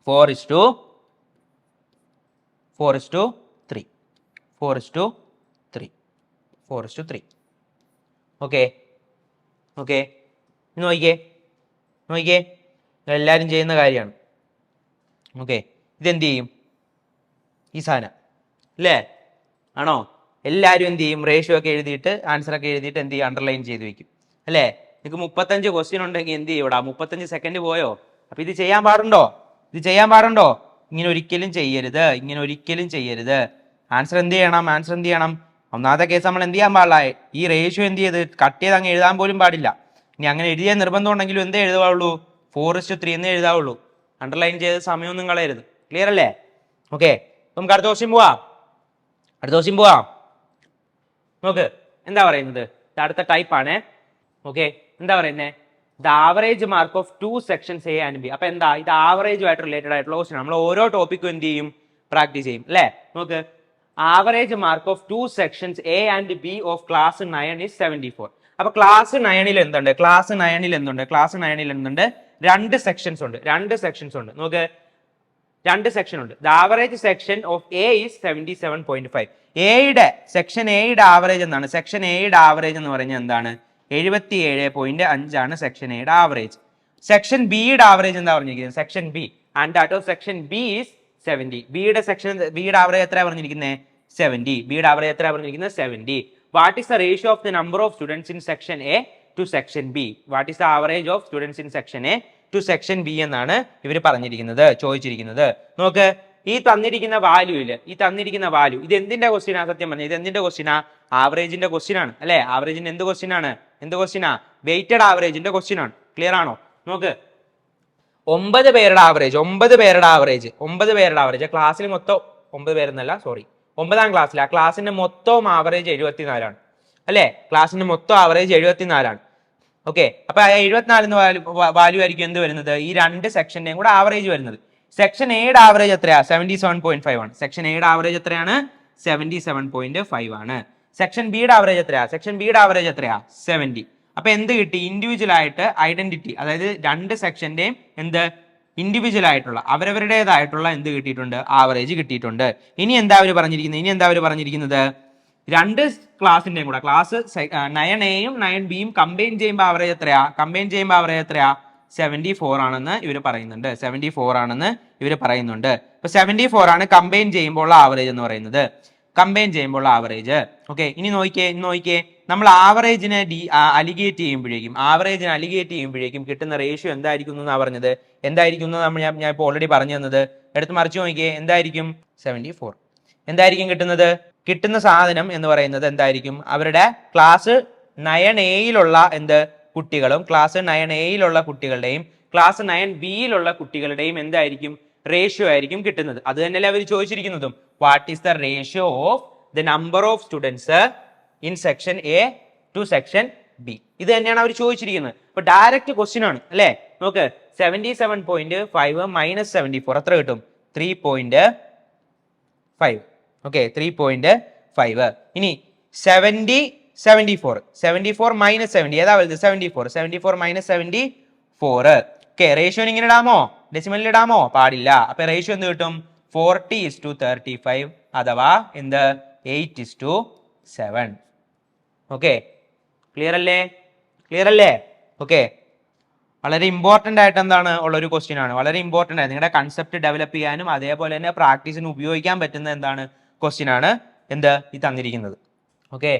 4:3. ഓക്കെ, നോക്കിക്കേ നോക്കിക്കേ, എല്ലാവരും ചെയ്യുന്ന കാര്യമാണ്. ഓക്കെ, ഇതെന്ത് ചെയ്യും ഈ സാധനം അല്ലേ? ആണോ? എല്ലാവരും എന്ത് ചെയ്യും? റേഷ്യോ ഒക്കെ എഴുതിയിട്ട് ആൻസറൊക്കെ എഴുതിയിട്ട് എന്ത് ചെയ്യും? അണ്ടർലൈൻ ചെയ്ത് വെക്കും അല്ലേ? നിങ്ങൾക്ക് 35 ക്വസ്റ്റ്യൻ ഉണ്ടെങ്കിൽ എന്ത് ചെയ്യും? ഇവിടെ 35 സെക്കൻഡ് പോയോ? അപ്പൊ ഇത് ചെയ്യാൻ പാടുണ്ടോ? ഇത് ചെയ്യാൻ പാടുണ്ടോ? ഇങ്ങനെ ഒരിക്കലും ചെയ്യരുത്, ഇങ്ങനെ ഒരിക്കലും ചെയ്യരുത്. ആൻസർ എന്ത് ചെയ്യണം? ആൻസർ എന്ത് ചെയ്യണം? ഒന്നാമത്തെ കേസ് നമ്മൾ എന്ത് ചെയ്യാൻ പാടില്ല, ഈ റേഷ്യോ എന്ത് ചെയ്ത് കട്ട് ചെയ്ത് അങ്ങ് എഴുതാൻ പോലും പാടില്ല. ഇനി അങ്ങനെ എഴുതിയ നിർബന്ധം ഉണ്ടെങ്കിലും എന്തേ എഴുതാവുള്ളൂ? 4:3 എന്നേ എഴുതാവുള്ളൂ. അണ്ടർലൈൻ ചെയ്ത് സമയമൊന്നും കളയരുത്. ക്ലിയർ അല്ലേ? ഓക്കെ, നമുക്ക് അടുത്ത ക്വസ്റ്റ്യൻ പോവാം. അടുത്ത ക്വസ്റ്റ്യൻ പോവാം. നോക്ക് എന്താ പറയുന്നത്, അടുത്ത ടൈപ്പ് ആണ്. ഓക്കെ, എന്താ പറയുന്നത്? The average mark of 2 sections A and B. അപ്പൊ എന്താ, ഇത് ആവറേജുമായിട്ട് റിലേറ്റഡ് ആയിട്ടുള്ള ക്വസ്റ്റ്യൻ. നമ്മൾ ഓരോ ടോപ്പിക്കും എന്ത് ചെയ്യും? പ്രാക്ടീസ് ചെയ്യും അല്ലേ? നോക്ക്, average mark of 2 sections A and B of class 9 is 74. അപ്പൊ ക്ലാസ് 9 എന്തുണ്ട്? ക്ലാസ് 9 എന്തുണ്ട്? ക്ലാസ് 9 എന്തുണ്ട്? 2 സെക്ഷൻസ് ഉണ്ട്. 2 സെക്ഷൻസ് ഉണ്ട്. നോക്ക്, 2 സെക്ഷൻ ഉണ്ട്. The average section of A is 77.5. എയുടെ സെക്ഷൻ എയുടെ ആവറേജ് എന്താണ്? സെക്ഷൻ എയുടെ ആവറേജ് എന്ന് പറഞ്ഞാൽ എന്താണ്? 77.5 ആണ് സെക്ഷൻ എയുടെ ആവറേജ്. സെക്ഷൻ ബിയുടെ ആവറേജ് എന്താ പറഞ്ഞിരിക്കുന്നത്? Section B and that of section B is 70. ബിയുടെ ആവറേജ് എത്ര പറഞ്ഞിരിക്കുന്നത്? 70. ബിയുടെ ആവറേജ് എത്ര പറഞ്ഞിരിക്കുന്നത്? 70. What is the ratio of the number of students in section A to section B? What is the average of students in section A to section B എന്നാണ് ഇവർ പറഞ്ഞിരിക്കുന്നത്, ചോദിച്ചിരിക്കുന്നത്. നോക്ക്, ഈ തന്നിരിക്കുന്ന വാല്യൂയില്, ഈ തന്നിരിക്കുന്ന വാല്യൂ, ഇത് എന്തിന്റെ ക്വസ്റ്റ്യൻ ആ? സത്യം പറഞ്ഞത് ഇത് എന്തിന്റെ ക്വസ്റ്റ്യൻ ആ? ആവറേജിന്റെ ക്വസ്റ്റ്യൻ ആണ് അല്ലെ? ആവറേജിന്റെ എന്ത് ക്വസ്റ്റ്യൻ ആണ്? എന്ത് ക്വസ്റ്റ്യൻ ആ? വെയിറ്റഡ് ആവറേജിന്റെ ക്വസ്റ്റ്യൻ ആണ്. ക്ലിയർ ആണോ? നോക്ക്, 9 പേരുടെ ആവറേജ്, 9 പേരുടെ ആവറേജ്, 9 പേരുടെ ആവറേജ് ക്ലാസ്സിൽ മൊത്തം 9 പേരെന്നല്ല, സോറി, 9ാം ക്ലാസ്സിൽ ആ ക്ലാസ്സിന്റെ മൊത്തം ആവറേജ് 74 ആണ് അല്ലെ? ക്ലാസ്സിന്റെ മൊത്തം ആവറേജ് 74 ആണ്. ഓക്കെ, അപ്പൊ 74 വാല്യൂ ആയിരിക്കും എന്ത് വരുന്നത്? ഈ 2 സെക്ഷന്റെയും കൂടെ ആവറേജ് വരുന്നത്. സെക്ഷൻ എയുടെ ആവറേജ് എത്രയാ? 77.5 ആണ്. സെക്ഷൻ എയുടെ ആവറേജ് എത്രയാണ്? 77.5 ആണ്. സെക്ഷൻ ബിയുടെ ആവറേജ് എത്രയാ? സെക്ഷൻ ബിയുടെ ആവറേജ് എത്രയാ? 70. അപ്പൊ എന്ത് കിട്ടി? ഇൻഡിവിജ്വൽ ആയിട്ട് ഐഡന്റിറ്റി, അതായത് 2 സെക്ഷന്റെയും എന്ത് ഇൻഡിവിജ്വൽ ആയിട്ടുള്ള അവരവരുടേതായിട്ടുള്ള എന്ത് കിട്ടിയിട്ടുണ്ട്? ആവറേജ് കിട്ടിയിട്ടുണ്ട്. ഇനി എന്താ അവർ പറഞ്ഞിരിക്കുന്നത്? 2 ക്ലാസിന്റെയും കൂടെ, ക്ലാസ് 9Aയും 9Bയും കമ്പൈൻ ചെയ്യുമ്പോൾ ആവറേജ് എത്രയാ? 74 ആണെന്ന് ഇവർ പറയുന്നുണ്ട്. 74 ആണെന്ന് ഇവർ പറയുന്നുണ്ട്. ഇപ്പൊ 74 ആണ് കമ്പൈൻ ചെയ്യുമ്പോൾ ഉള്ള ആവറേജ് എന്ന് പറയുന്നത്. കമ്പൈൻ ചെയ്യുമ്പോൾ ഉള്ള ആവറേജ്. ഓക്കെ, ഇനി നോക്കിയേ, നമ്മൾ ആവറേജിനെ അലിഗേറ്റ് ചെയ്യുമ്പോഴേക്കും കിട്ടുന്ന റേഷ്യോ എന്തായിരിക്കും എന്നാ പറഞ്ഞത്? എന്തായിരിക്കും ഞാൻ ഇപ്പോൾ ഓൾറെഡി പറഞ്ഞു തന്നത്. എടുത്ത് മറിച്ച് നോക്കിയേ, എന്തായിരിക്കും? 74. എന്തായിരിക്കും കിട്ടുന്നത്? കിട്ടുന്ന സാധനം എന്ന് പറയുന്നത് എന്തായിരിക്കും? അവരുടെ ക്ലാസ് 9Aയിലുള്ള എന്ത് കുട്ടികളും ക്ലാസ് 9Aയിലുള്ള കുട്ടികളുടെയും ക്ലാസ് 9Bയിലുള്ള കുട്ടികളുടെയും എന്തായിരിക്കും? റേഷ്യോ ആയിരിക്കും കിട്ടുന്നത്. അത് തന്നെയല്ലേ അവർ ചോദിച്ചിരിക്കുന്നതും. What is the ratio of the number of students in section A to section B? ഇത് തന്നെയാണ് അവർ ചോദിച്ചിരിക്കുന്നത്. അപ്പൊ ഡയറക്റ്റ് ക്വസ്റ്റ്യൻ ആണ് അല്ലെ? നോക്ക്, 77.5 മൈനസ് 74 എത്ര കിട്ടും? 3.5. ഓക്കെ, 3.5. ഇനി 74 മൈനസ് 70 ഏതാ വലുത്? 74 മൈനസ് 74. ഓക്കെ, റേഷ്യോ ഇങ്ങനെ ഇടാമോ? ഡെസിമലിൽ ഇടാമോ? പാടില്ല. അപ്പൊ റേഷ്യോ എന്ത് കിട്ടും? 40:35 അഥവാ എന്ത് 8:7. ഓക്കെ, ക്ലിയർ അല്ലേ? ഓക്കെ, വളരെ ഇമ്പോർട്ടന്റ് ആയിട്ട് എന്താണ് ഉള്ള ഒരു ക്വസ്റ്റ്യൻ ആണ്. വളരെ ഇമ്പോർട്ടന്റ് ആണ്. നിങ്ങളുടെ കൺസെപ്റ്റ് ഡെവലപ്പ് ചെയ്യാനും അതേപോലെ തന്നെ പ്രാക്ടീസിന് ഉപയോഗിക്കാൻ പറ്റുന്ന എന്താണ് ക്വസ്റ്റ്യൻ ആണ് എന്ത് ഈ തന്നിരിക്കുന്നത്. ഓക്കെ,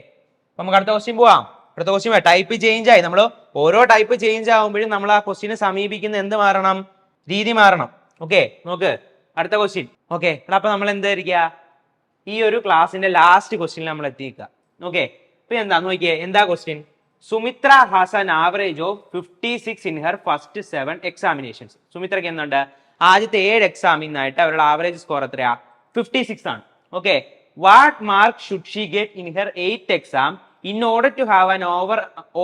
അപ്പൊ നമുക്ക് അടുത്ത ക്വസ്റ്റ്യൻ പോവാം. അടുത്ത ക്വസ്റ്റ്യൻ ടൈപ്പ് ചേഞ്ച് ആയി. നമ്മൾ ഓരോ ടൈപ്പ് ചേഞ്ച് ആകുമ്പോഴും നമ്മൾ ആ ക്വസ്റ്റ്യനെ സമീപിക്കുന്ന എന്ത് മാറണം? രീതി മാറണം. ഓക്കെ, നോക്ക് അടുത്ത ക്വസ്റ്റ്യൻ. ഓക്കെ, അപ്പൊ നമ്മൾ എന്തായിരിക്കുക? ഈ ഒരു ക്ലാസ്സിന്റെ ലാസ്റ്റ് ക്വസ്റ്റ്യനിൽ നമ്മൾ എത്തിക്കുക. ഓക്കെ, ഇപ്പൊ എന്താ നോക്കിയേ, എന്താ question? Sumitra has an average of 56 in her first 7 examinations. സുമിത്രയ്ക്ക് എന്തുണ്ട്? ആദ്യത്തെ 7 എക്സാമിനായിട്ട് അവരുടെ ആവറേജ് സ്കോർ എത്രയാ? 56 ആണ്. Okay, what mark should she get in her 8th exam in order to have an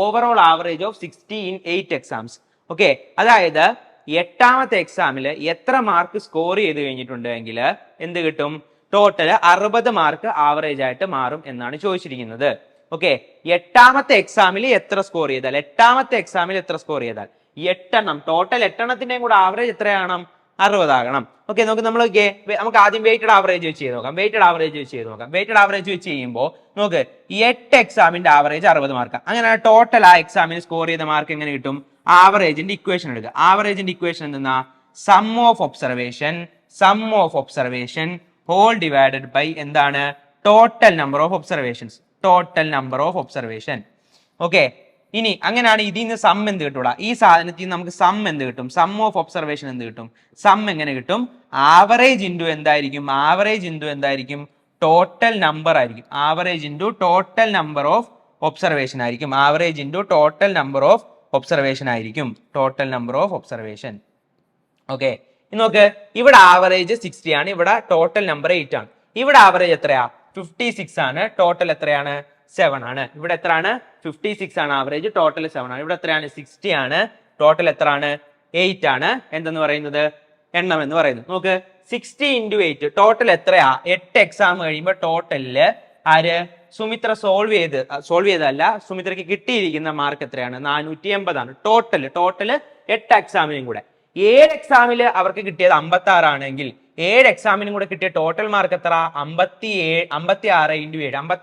overall average of 60 in 8 exams? Okay, അതായത് 8ാമത്തെ എക്സാമിൽ എത്ര മാർക്ക് സ്കോർ ചെയ്ത് കഴിഞ്ഞിട്ടുണ്ടെങ്കിൽ എന്ത് കിട്ടും? ടോട്ടൽ 60 മാർക്ക് ആവറേജ് ആയിട്ട് മാറും എന്നാണ് ചോദിച്ചിരിക്കുന്നത്. ഓക്കെ, 8ാമത്തെ എക്സാമിൽ എത്ര സ്കോർ ചെയ്താൽ 8 എണ്ണം ടോട്ടൽ 8 എണ്ണത്തിന്റെയും കൂടെ ആവറേജ് എത്രയാണ്? 60 ആകണം. ഓക്കെ, നമുക്ക് ആദ്യം വെയിറ്റഡ് ആവറേജ് വെച്ച് ചെയ്ത് നോക്കാം. വെയിറ്റഡ് ആവറേജ് വെച്ച് ചെയ്യുമ്പോൾ നോക്ക്, 8 എക്സാമിന്റെ ആവറേജ് 60 മാർക്ക്. അങ്ങനെ ടോട്ടൽ ആ എക്സാമിന് സ്കോർ ചെയ്ത മാർക്ക് എങ്ങനെ കിട്ടും? ആവറേജിന്റെ ഇക്വേഷൻ എടുക്കുക. ആവറേജിന്റെ ഇക്വേഷൻ എന്തെന്നാ? Sum of observation whole divided by എന്താണ്? Total number of observation. Okay, ഇനി അങ്ങനെയാണ് ഇതിൽ നിന്ന് സം എന്ത് കിട്ടൂടാ? ഈ സാധനത്തിൽ നിന്ന് നമുക്ക് സം എന്ത് കിട്ടും? സം ഓഫ് ഒബ്സർവേഷൻ എന്ത് കിട്ടും? സം എങ്ങനെ കിട്ടും? ആവറേജ് ഇൻറ്റു എന്തായിരിക്കും? ടോട്ടൽ നമ്പർ ആയിരിക്കും. Average into total number of observation ആയിരിക്കും. ഓക്കെ, ഇനി നോക്ക്, ഇവിടെ ആവറേജ് 60 ആണ്, ഇവിടെ ടോട്ടൽ നമ്പർ 8 ആണ്. ഇവിടെ ആവറേജ് എത്രയാ? 56 ആണ്, ടോട്ടൽ എത്രയാണ്? 7 ആണ്. ഇവിടെ എത്രയാണ്? 56 ആണ് ആവറേജ്, ടോട്ടൽ 7 ആണ്. ഇവിടെ എത്രയാണ്? 60 ആണ്, ടോട്ടൽ എത്രയാണ്? 8 ആണ്. എന്തെന്ന് പറയുന്നത്? എണ്ണം എന്ന് പറയുന്നത്. നോക്ക്, 60 × 8 ടോട്ടൽ എത്രയാ? 8 എക്സാം കഴിയുമ്പോൾ ടോട്ടലില് ആര്? സുമിത്ര സോൾവ് ചെയ്തതല്ല, സുമിത്രയ്ക്ക് കിട്ടിയിരിക്കുന്ന മാർക്ക് എത്രയാണ്? 480 ആണ്. ടോട്ടൽ 8 എക്സാമിനും കൂടെ. 7 എക്സാമിൽ അവർക്ക് കിട്ടിയത് 56 ആണെങ്കിൽ 7 എക്സാമിനും കൂടെ കിട്ടിയ ടോട്ടൽ മാർക്ക് എത്ര? 56 ×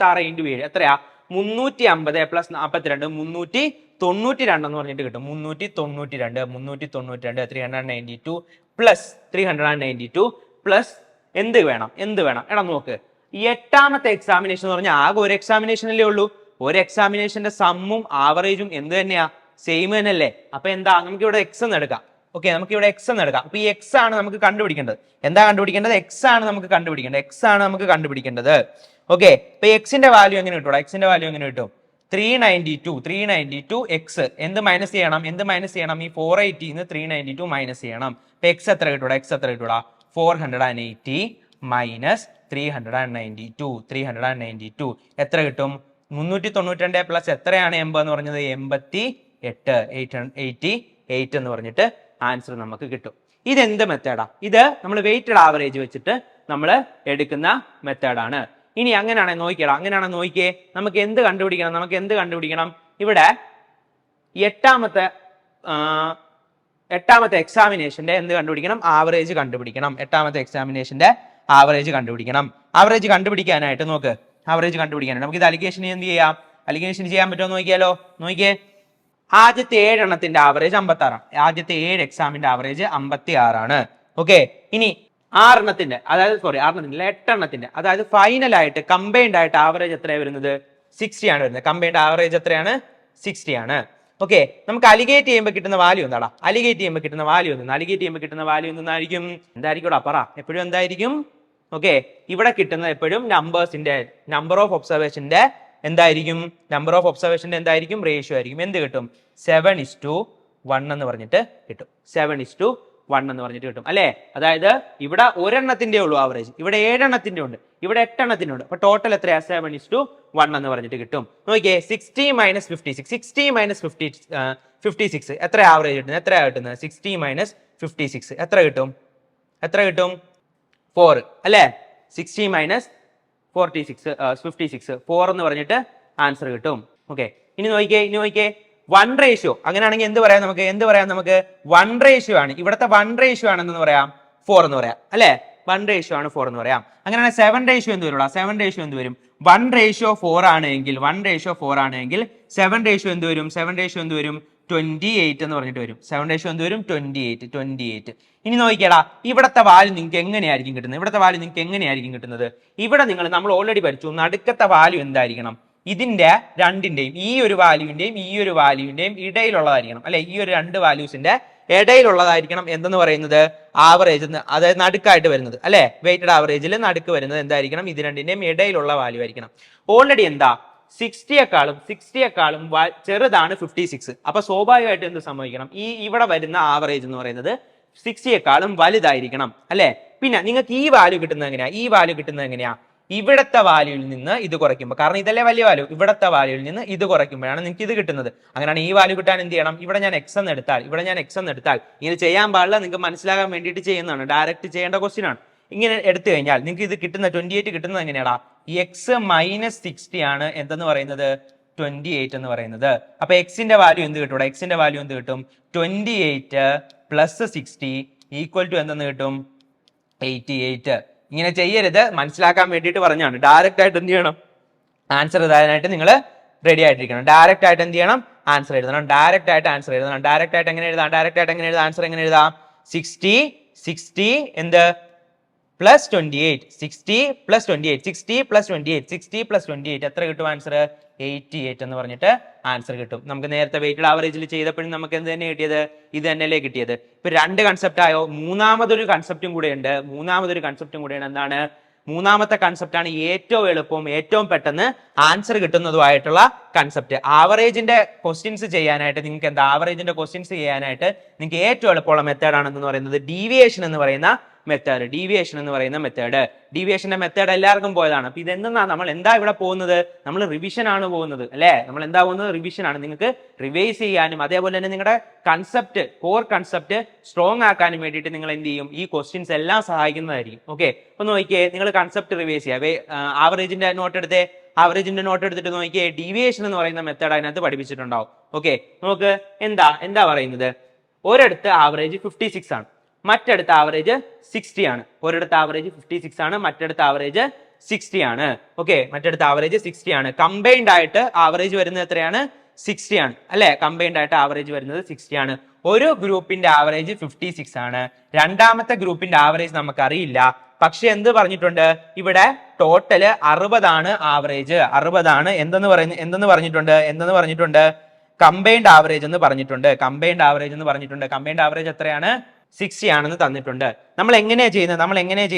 7 എത്രയാ? 350 പ്ലസ് 42 392 എന്ന് പറഞ്ഞിട്ട് കിട്ടും. 392 392 392 പ്ലസ് എന്ത് വേണം? എടാ നോക്ക്, ഈ 8ാമത്തെ എക്സാമിനേഷൻ എന്ന് പറഞ്ഞാൽ ആകെ ഒരു എക്സാമിനേഷനല്ലേ ഉള്ളൂ. ഒരു എക്സാമിനേഷന്റെ സമ്മും ആവറേജും എന്ത് തന്നെയാ? സെയിം തന്നെയല്ലേ? അപ്പൊ എന്താ, നമുക്ക് ഇവിടെ എക്സ് എന്ന് എടുക്കാം. ഓക്കെ, നമുക്ക് ഇവിടെ എക്സ് എന്ന് എടുക്കാം. അപ്പൊ ഈ എക്സ് ആണ് നമുക്ക് കണ്ടുപിടിക്കേണ്ടത്. എന്താ കണ്ടുപിടിക്കേണ്ടത്? എക്സ് ആണ് നമുക്ക് കണ്ടുപിടിക്കേണ്ടത്. ഓക്കെ, ഇപ്പൊ എക്സിന്റെ വാല്യൂ എങ്ങനെ കിട്ടും? 392 എക്സ് എന്ത് മൈനസ് ചെയ്യണം? ഈ 480 ന്ന് 392 മൈനസ് ചെയ്യണം. ഇപ്പൊ എക്സ് എത്ര കിട്ടൂടാ? 480 മൈനസ് 392 എത്ര കിട്ടും? 392 പ്ലസ് എത്രയാണ് 80 എന്ന് പറഞ്ഞത്? 88 എന്ന് പറഞ്ഞിട്ട് ആൻസർ നമുക്ക് കിട്ടും. ഇതെന്ത് മെത്തേഡാ? ഇത് നമ്മൾ വെയിറ്റഡ് ആവറേജ് വെച്ചിട്ട് നമ്മൾ എടുക്കുന്ന മെത്തേഡാണ്. ഇനി അങ്ങനെയാണെങ്കിൽ നോക്കിയേ, നമുക്ക് എന്ത് കണ്ടുപിടിക്കണം? ഇവിടെ എട്ടാമത്തെ എക്സാമിനേഷന്റെ എന്ത് കണ്ടുപിടിക്കണം? ആവറേജ് കണ്ടുപിടിക്കണം. ആവറേജ് കണ്ടുപിടിക്കാനായിട്ട് നോക്ക്, നമുക്ക് ഇത് അലിഗേഷൻ എന്ത് ചെയ്യാം? അലിഗേഷൻ ചെയ്യാൻ പറ്റുമോ നോക്കിയാലോ? നോക്കിയേ, ആദ്യത്തെ 7 എണ്ണത്തിന്റെ ആവറേജ് 56 ആണ്. ആദ്യത്തെ 7 എക്സാമിന്റെ ആവറേജ് 56 ആണ്. ഓക്കെ, ഇനി 8 എണ്ണത്തിന്റെ അതായത് ഫൈനൽ ആയിട്ട് കമ്പൈൻഡ് ആയിട്ട് ആവറേജ് എത്രയാണ് വരുന്നത്? 60 ആണ് വരുന്നത്. കമ്പൈൻഡ് ആവറേജ് എത്രയാണ്? 60 ആണ്. ഓക്കെ, നമുക്ക് അലിഗേറ്റ് ചെയ്യുമ്പോൾ കിട്ടുന്ന വാല്യൂ എന്താടാ? അലിഗേറ്റ് ചെയ്യുമ്പോൾ കിട്ടുന്ന വാല്യൂ എന്തായിരിക്കും? പറ, എപ്പോഴും എന്തായിരിക്കും? ഓക്കെ, ഇവിടെ കിട്ടുന്നത് എപ്പോഴും നമ്പർ ഓഫ് ഒബ്സർവേഷന്റെ എന്തായിരിക്കും? റേഷ്യോ ആയിരിക്കും. എന്ത് കിട്ടും? 7:1 എന്ന് പറഞ്ഞിട്ട് കിട്ടും. 7:1 എന്ന് പറഞ്ഞിട്ട് കിട്ടും അല്ലേ? അതായത് ഇവിടെ ഒരെണ്ണത്തിന്റെ ഉള്ളൂ ആവറേജ്, ഇവിടെ 7 എണ്ണത്തിന്റെ ഉണ്ട്, ഇവിടെ 8 എണ്ണത്തിന്റെ ഉണ്ട്. അപ്പൊ ടോട്ടൽ എത്രയാ? 7:1 എന്ന് പറഞ്ഞിട്ട് കിട്ടും. നോക്കിയേ, 60 - 56 എത്ര ആവറേജ് കിട്ടുന്നത്? 60 - 56 എത്ര കിട്ടും? 4 അല്ലേ? 60 - 56 4 എന്ന് പറഞ്ഞിട്ട് ആൻസർ കിട്ടും. ഓക്കെ, ഇനി നോക്കിയേ 1 റേഷ്യോ. അങ്ങനെയാണെങ്കിൽ എന്ത് പറയാം നമുക്ക്? 1 റേഷ്യോ ആണ്. ഇവിടുത്തെ 1 റേഷ്യോ ആണെന്ന് പറയാം 4 എന്ന് പറയാം അല്ലേ? 1 റേഷ്യോ ആണ് 4 എന്ന് പറയാം. അങ്ങനെയാണെങ്കിൽ 7 റേഷ്യോ എന്ത് വരും? 1 റേഷ്യോ 4 ആണെങ്കിൽ 7 റേഷ്യോ എന്ത് വരും? 28 എന്ന് പറഞ്ഞിട്ട് വരും. 7 റേഷ്യോ എന്ത് വരും? 28. ഇനി നോക്കിയാടാ, ഇവിടത്തെ വാല്യൂ നിങ്ങൾക്ക് എങ്ങനെയായിരിക്കും കിട്ടുന്നത്? ഇവിടെ നമ്മൾ ഓൾറെഡി പഠിച്ചു, നടുക്കത്തെ വാല്യൂ എന്തായിരിക്കണം? ഇതിന്റെ രണ്ടിന്റെയും, ഈ ഒരു വാല്യൂവിന്റെയും ഇടയിലുള്ളതായിരിക്കണം അല്ലെ? ഈ ഒരു 2 വാല്യൂസിന്റെ ഇടയിലുള്ളതായിരിക്കണം എന്തെന്ന് പറയുന്നത്? ആവറേജ്, അതായത് നടുക്കായിട്ട് വരുന്നത് അല്ലെ? വെയിറ്റഡ് ആവറേജിൽ നടുക്ക് വരുന്നത് എന്തായിരിക്കണം? ഇത് രണ്ടിന്റെയും ഇടയിലുള്ള വാല്യൂ ആയിരിക്കണം. ഓൾറെഡി എന്താ 60യേക്കാളും ചെറുതാണ് 56. അപ്പൊ സ്വാഭാവികമായിട്ട് എന്ത് സംഭവിക്കണം? ഇവിടെ വരുന്ന ആവറേജ് എന്ന് പറയുന്നത് 60യേക്കാളും വലുതായിരിക്കണം അല്ലെ? പിന്നെ നിങ്ങൾക്ക് ഈ വാല്യൂ കിട്ടുന്നത് എങ്ങനെയാ? ഇവിടത്തെ വാല്യൂവിൽ നിന്ന് ഇത് കുറയ്ക്കുമ്പോൾ, കാരണം ഇതല്ലേ വലിയ വാല്യൂ, ഇവിടത്തെ വാല്യൂവിൽ നിന്ന് ഇത് കുറയ്ക്കുമ്പോഴാണ് നിങ്ങൾക്ക് ഇത് കിട്ടുന്നത്. അങ്ങനെയാണ് ഈ വാല്യൂ കിട്ടാൻ എന്ത് ചെയ്യണം? ഇവിടെ ഞാൻ എക്സ് എന്ന് എടുത്താൽ ഇത് ചെയ്യാൻ പാടില്ല, നിങ്ങൾക്ക് മനസ്സിലാകാൻ വേണ്ടിയിട്ട് ചെയ്യുന്നതാണ്, ഡയറക്റ്റ് ചെയ്യേണ്ട ക്വസ്റ്റ്യൻ ആണ്. ഇങ്ങനെ എടുത്തു കഴിഞ്ഞാൽ നിങ്ങൾക്ക് ഇത് കിട്ടുന്ന 28 കിട്ടുന്നത് എങ്ങനെയാടാ? എക്സ് - 60 ആണ് എന്തെന്ന് പറയുന്നത്? 28 എന്ന് പറയുന്നത്. അപ്പൊ എക്സിന്റെ വാല്യൂ എന്ത് കിട്ടും? 28 + 60 = എന്തെന്ന് കിട്ടും? 88. ഇങ്ങനെ ചെയ്യരുത്, മനസ്സിലാക്കാൻ വേണ്ടിയിട്ട് പറഞ്ഞാണ്. ഡയറക്റ്റ് ആയിട്ട് എന്ത് ചെയ്യണം? ആൻസർ ഇടാനായിട്ട് നിങ്ങൾ റെഡി ആയിട്ടിരിക്കണം. ഡയറക്റ്റ് ആയിട്ട് എന്ത് ചെയ്യണം? ആൻസർ എഴുതണം. ഡയറക്റ്റ് ആയിട്ട് ആൻസർ എഴുതണം. ഡയറക്റ്റ് ആയിട്ട് എങ്ങനെ എഴുതാം? ഡയറക്റ്റ് ആയിട്ട് എങ്ങനെ എഴുതാം? ആൻസർ എങ്ങനെ എഴുതാം? 60 എന്ത് പ്ലസ് 28, 60 പ്ലസ് 28, 60 പ്ലസ് 28, 60 പ്ലസ് 28 എത്ര കിട്ടും ആൻസർ? 88 എന്ന് പറഞ്ഞിട്ട് ആൻസർ കിട്ടും. നമുക്ക് നേരത്തെ വെയിറ്റഡ് ആവറേജിൽ ചെയ്തപ്പോഴും നമുക്ക് എന്ത് തന്നെ കിട്ടിയത്? ഇത് തന്നെയല്ലേ കിട്ടിയത്. ഇപ്പൊ രണ്ട് കൺസെപ്റ്റ് ആയോ? മൂന്നാമതൊരു കൺസെപ്റ്റും കൂടെയുണ്ട്. എന്താണ്? മൂന്നാമത്തെ കൺസെപ്റ്റ് ആണ് ഏറ്റവും എളുപ്പവും ഏറ്റവും പെട്ടെന്ന് ആൻസർ കിട്ടുന്നതുമായിട്ടുള്ള കൺസെപ്റ്റ്. ആവറേജിന്റെ ക്വസ്റ്റ്യൻസ് ചെയ്യാനായിട്ട് നിങ്ങൾക്ക് ഏറ്റവും എളുപ്പമുള്ള മെത്തേഡ് ആണെന്ന് പറയുന്നത് ഡീവിയേഷൻ എന്ന് പറയുന്ന മെത്തേഡ്. ഡീവിയേഷന്റെ മെത്തേഡ് എല്ലാവർക്കും പോയതാണ്. അപ്പൊ ഇതെന്താ നമ്മൾ എന്താ ഇവിടെ പോകുന്നത്? നമ്മൾ റിവിഷൻ ആണ് പോകുന്നത് അല്ലെ? നമ്മൾ എന്താ പോകുന്നത്? റിവിഷൻ ആണ്. നിങ്ങൾക്ക് റിവൈസ് ചെയ്യാനും അതേപോലെ തന്നെ നിങ്ങളുടെ കോർ കൺസെപ്റ്റ് സ്ട്രോങ് ആക്കാനും വേണ്ടിയിട്ട് നിങ്ങൾ എന്ത് ചെയ്യും? ഈ ക്വസ്റ്റ്യൻസ് എല്ലാം സഹായിക്കുന്നതായിരിക്കും. ഓക്കെ, അപ്പൊ നോക്കിയേ, നിങ്ങൾ കൺസെപ്റ്റ് റിവൈസ് ചെയ്യുക. ആവറേജിന്റെ നോട്ട് എടുത്തിട്ട് നോക്കിയേ, ഡീവിയേഷൻ എന്ന് പറയുന്ന മെത്തേഡ് അതിനകത്ത് പഠിപ്പിച്ചിട്ടുണ്ടാവും. ഓക്കെ, നോക്ക് എന്താ പറയുന്നത്? ഒരിടത്ത് ആവറേജ് 56 ആണ്, മറ്റടുത്ത ആവറേജ് 60 ആണ്. ഒരിടത്ത് ആവറേജ് 56 ആണ്, മറ്റടുത്ത ആവറേജ് 60 ആണ്. ഓക്കെ, മറ്റടുത്ത ആവറേജ് 60 ആണ്. കമ്പൈൻഡ് ആയിട്ട് ആവറേജ് വരുന്നത് എത്രയാണ്? 60 ആണ് അല്ലെ? കമ്പൈൻഡ് ആയിട്ട് ആവറേജ് വരുന്നത് 60 ആണ്. ഒരു ഗ്രൂപ്പിന്റെ ആവറേജ് 56 ആണ്. രണ്ടാമത്തെ ഗ്രൂപ്പിന്റെ ആവറേജ് നമുക്ക് അറിയില്ല. പക്ഷെ എന്ത് പറഞ്ഞിട്ടുണ്ട്? ഇവിടെ ടോട്ടല് 60 ആണ് ആവറേജ്. 60 ആണ് എന്തെന്ന് പറഞ്ഞിട്ടുണ്ട്? കമ്പൈൻഡ് ആവറേജ് എന്ന് പറഞ്ഞിട്ടുണ്ട്. കമ്പൈൻഡ് ആവറേജ് എത്രയാണ്? 60 ആണെന്ന് തന്നിട്ടുണ്ട്. നമ്മൾ എങ്ങനെയാ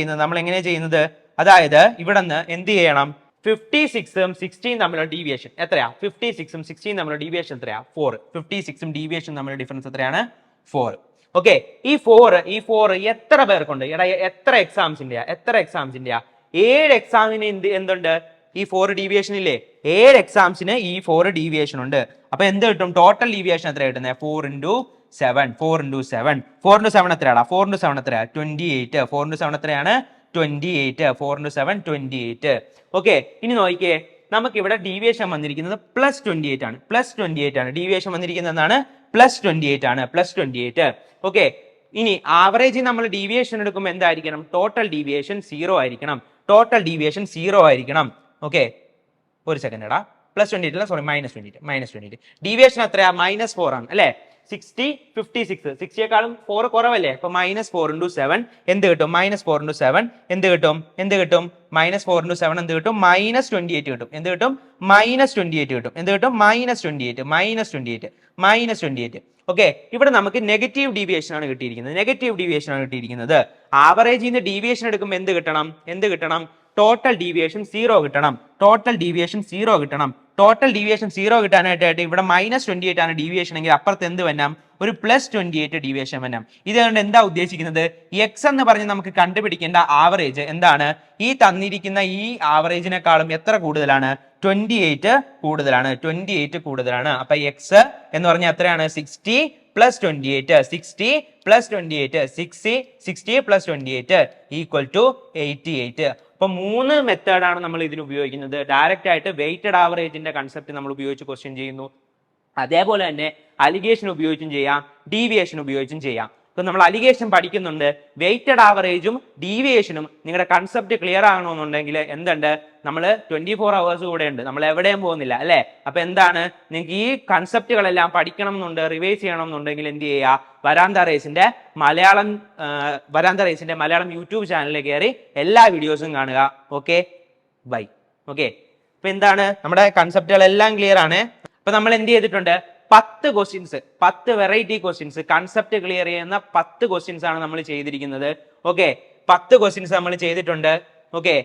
ചെയ്യുന്നത്? അതായത് ഇവിടെ നിന്ന് എന്ത് ചെയ്യണം? 56ഉം 60 തമ്മിലുള്ള ഡീവിയേഷൻ എത്രയാ? 56ഉം 60 തമ്മിലുള്ള ഡീവിയേഷൻ എത്രയാ? 4. 56ഉം ഡീവിയേഷൻ തമ്മിലുള്ള ഡിഫറൻസ് എത്രയാണ്? 4. ഓക്കെ, ഈ 4 എത്ര പേർക്കുണ്ട്? എത്ര എക്സാംസിന്റെയാ? 7 എക്സാമിന് എന്തുണ്ട്? ഈ 4 ഡീവിയേഷൻ ഇല്ലേ? 7 എക്സാംസിന് ഈ 4 ഡീവിയേഷൻ ഉണ്ട്. അപ്പൊ എന്ത് കിട്ടും? ടോട്ടൽ ഡീവിയേഷൻ എത്ര കിട്ടുന്നത്? 4 into 7 എത്രയാടാ? 4 into 7 എത്രയാ? 28. 4 into 7 എത്രയാണ്? 28. 4 into 7 28. ഓക്കെ, ഇനി നോക്കിയേ, നമുക്ക് ഇവിടെ ഡീവിയേഷൻ വന്നിരിക്കുന്നത് +28 ആണ്. ഡീവിയേഷൻ വന്നിരിക്കുന്നത് എന്താണ്? +28 ആണ്. +28. ഓക്കെ, ഇനി ആവറേജ് നമ്മൾ ഡീവിയേഷൻ എടുക്കുമ്പോൾ എന്തായിരിക്കണം? ടോട്ടൽ ഡീവിയേഷൻ 0 ആയിരിക്കണം. ഓക്കെ, ഒരു സെക്കൻഡ് എടാ, +28 അല്ല, സോറി, -28. ഡീവിയേഷൻ എത്രയാ? -4 ആണ് അല്ലെ? 60, 56, 60യേക്കാളും 4 കുറവല്ലേ? അപ്പൊ -4 into 7 എന്ത് കിട്ടും? -4 into 7 എന്ത് കിട്ടും? -4 into 7 എന്ത് കിട്ടും? -28 കിട്ടും. എന്ത് കിട്ടും? -28. ഓക്കെ, ഇവിടെ നമുക്ക് നെഗറ്റീവ് ഡീവിയേഷൻ ആണ് കിട്ടിയിരിക്കുന്നത്. ആവറേജിൽ നിന്ന് ഡീവിയേഷൻ എടുക്കുമ്പോൾ എന്ത് കിട്ടണം? ടോട്ടൽ ഡീവിയേഷൻ 0 കിട്ടണം. ടോട്ടൽ ഡീവിയേഷൻ 0 കിട്ടാനായിട്ട് ഇവിടെ -28 ആണ് ഡീവിയേഷൻ എങ്കിൽ അപ്പുറത്ത് എന്ത് വരണം? ഒരു +28 ഡീവിയേഷൻ വരണം. ഇതുകൊണ്ട് എന്താ ഉദ്ദേശിക്കുന്നത്? എക്സ് എന്ന് പറഞ്ഞ് നമുക്ക് കണ്ടുപിടിക്കേണ്ട ആവറേജ് എന്താണ്? ഈ തന്നിരിക്കുന്ന ഈ ആവറേജിനെക്കാളും എത്ര കൂടുതലാണ്? 28 കൂടുതലാണ്. അപ്പൊ എക്സ് എന്ന് പറഞ്ഞാൽ എത്രയാണ്? 60 + 28. 60 + 28 ഈക്വൽ ടു 88. അപ്പൊ 3 മെത്തേഡാണ് നമ്മൾ ഇതിന് ഉപയോഗിക്കുന്നത്. ഡയറക്റ്റ് ആയിട്ട് വെയിറ്റഡ് ആവറേജിന്റെ കൺസെപ്റ്റ് നമ്മൾ ഉപയോഗിച്ച് ക്വസ്റ്റ്യൻ ചെയ്യുന്നു. അതേപോലെ തന്നെ അലിഗേഷൻ ഉപയോഗിച്ചും ചെയ്യാം, ഡീവിയേഷൻ ഉപയോഗിച്ചും ചെയ്യാം. ഇപ്പൊ നമ്മൾ അലിഗേഷൻ പഠിക്കുന്നുണ്ട്. വെയിറ്റഡ് ആവറേജും ഡീവിയേഷനും നിങ്ങളുടെ കൺസെപ്റ്റ് ക്ലിയർ ആകണമെന്നുണ്ടെങ്കിൽ എന്തുണ്ട്? നമ്മൾ 24 hours കൂടെ ഉണ്ട്, നമ്മൾ എവിടെയും പോകുന്നില്ല അല്ലെ? അപ്പൊ എന്താണ്, നിങ്ങൾക്ക് ഈ കൺസെപ്റ്റുകളെല്ലാം പഠിക്കണം എന്നുണ്ട്, റിവൈസ് ചെയ്യണം എന്നുണ്ടെങ്കിൽ എന്ത് ചെയ്യുക? വരാന്ത റേസിന്റെ മലയാളം യൂട്യൂബ് ചാനലിൽ കയറി എല്ലാ വീഡിയോസും കാണുക. Okay, by. ഓക്കെ, ഇപ്പൊ എന്താണ്, നമ്മുടെ കൺസെപ്റ്റുകളെല്ലാം ക്ലിയർ ആണ്. അപ്പൊ നമ്മൾ എന്ത് ചെയ്തിട്ടുണ്ട്? 10 വെറൈറ്റി ക്വസ്റ്റ്യൻസ്, കൺസെപ്റ്റ് ക്ലിയർ ചെയ്യുന്ന 10 ക്വസ്റ്റ്യൻസ് ആണ് നമ്മൾ ചെയ്തിരിക്കുന്നത്. ഓക്കെ, 10 ക്വസ്റ്റ്യൻസ് നമ്മൾ ചെയ്തിട്ടുണ്ട്. ഓക്കെ,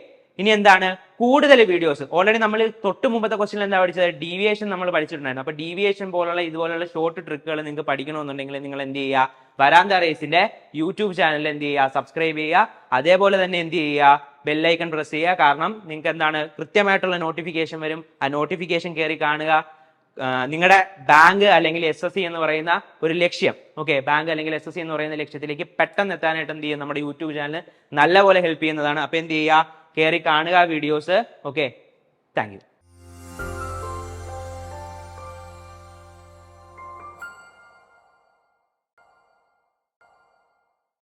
ഇനി എന്താണ്? കൂടുതൽ വീഡിയോസ് ഓൾറെഡി നമ്മൾ തൊട്ട് മുമ്പത്തെ ക്വസ്റ്റ്യൻ എന്താ പഠിച്ചത്? ഡീവിയേഷൻ നമ്മൾ പഠിച്ചിട്ടുണ്ടായിരുന്നു. അപ്പൊ ഡീവിയേഷൻ ഇതുപോലുള്ള ഷോർട്ട് ട്രിക്കുകൾ നിങ്ങൾക്ക് പഠിക്കണമെന്നുണ്ടെങ്കിൽ നിങ്ങൾ എന്ത് ചെയ്യുക? വരാന്ത റേസിന്റെ യൂട്യൂബ് ചാനൽ എന്ത് ചെയ്യുക? സബ്സ്ക്രൈബ് ചെയ്യുക. അതേപോലെ തന്നെ എന്ത് ചെയ്യുക? ബെല്ലൈക്കൺ പ്രസ് ചെയ്യുക. കാരണം നിങ്ങൾക്ക് എന്താണ്, കൃത്യമായിട്ടുള്ള നോട്ടിഫിക്കേഷൻ വരും. ആ നോട്ടിഫിക്കേഷൻ കയറി കാണുക. നിങ്ങളുടെ ബാങ്ക് അല്ലെങ്കിൽ SSC എന്ന് പറയുന്ന ഒരു ലക്ഷ്യം, ഓക്കെ, ബാങ്ക് അല്ലെങ്കിൽ SSC എന്ന് പറയുന്ന ലക്ഷ്യത്തിലേക്ക് പെട്ടെന്ന് എത്താനായിട്ട് എന്ത് ചെയ്യും? നമ്മുടെ യൂട്യൂബ് ചാനൽ നല്ലപോലെ ഹെൽപ്പ് ചെയ്യുന്നതാണ്. അപ്പൊ എന്ത് ചെയ്യുക? കയറി കാണുക വീഡിയോസ്. Okay, thank you.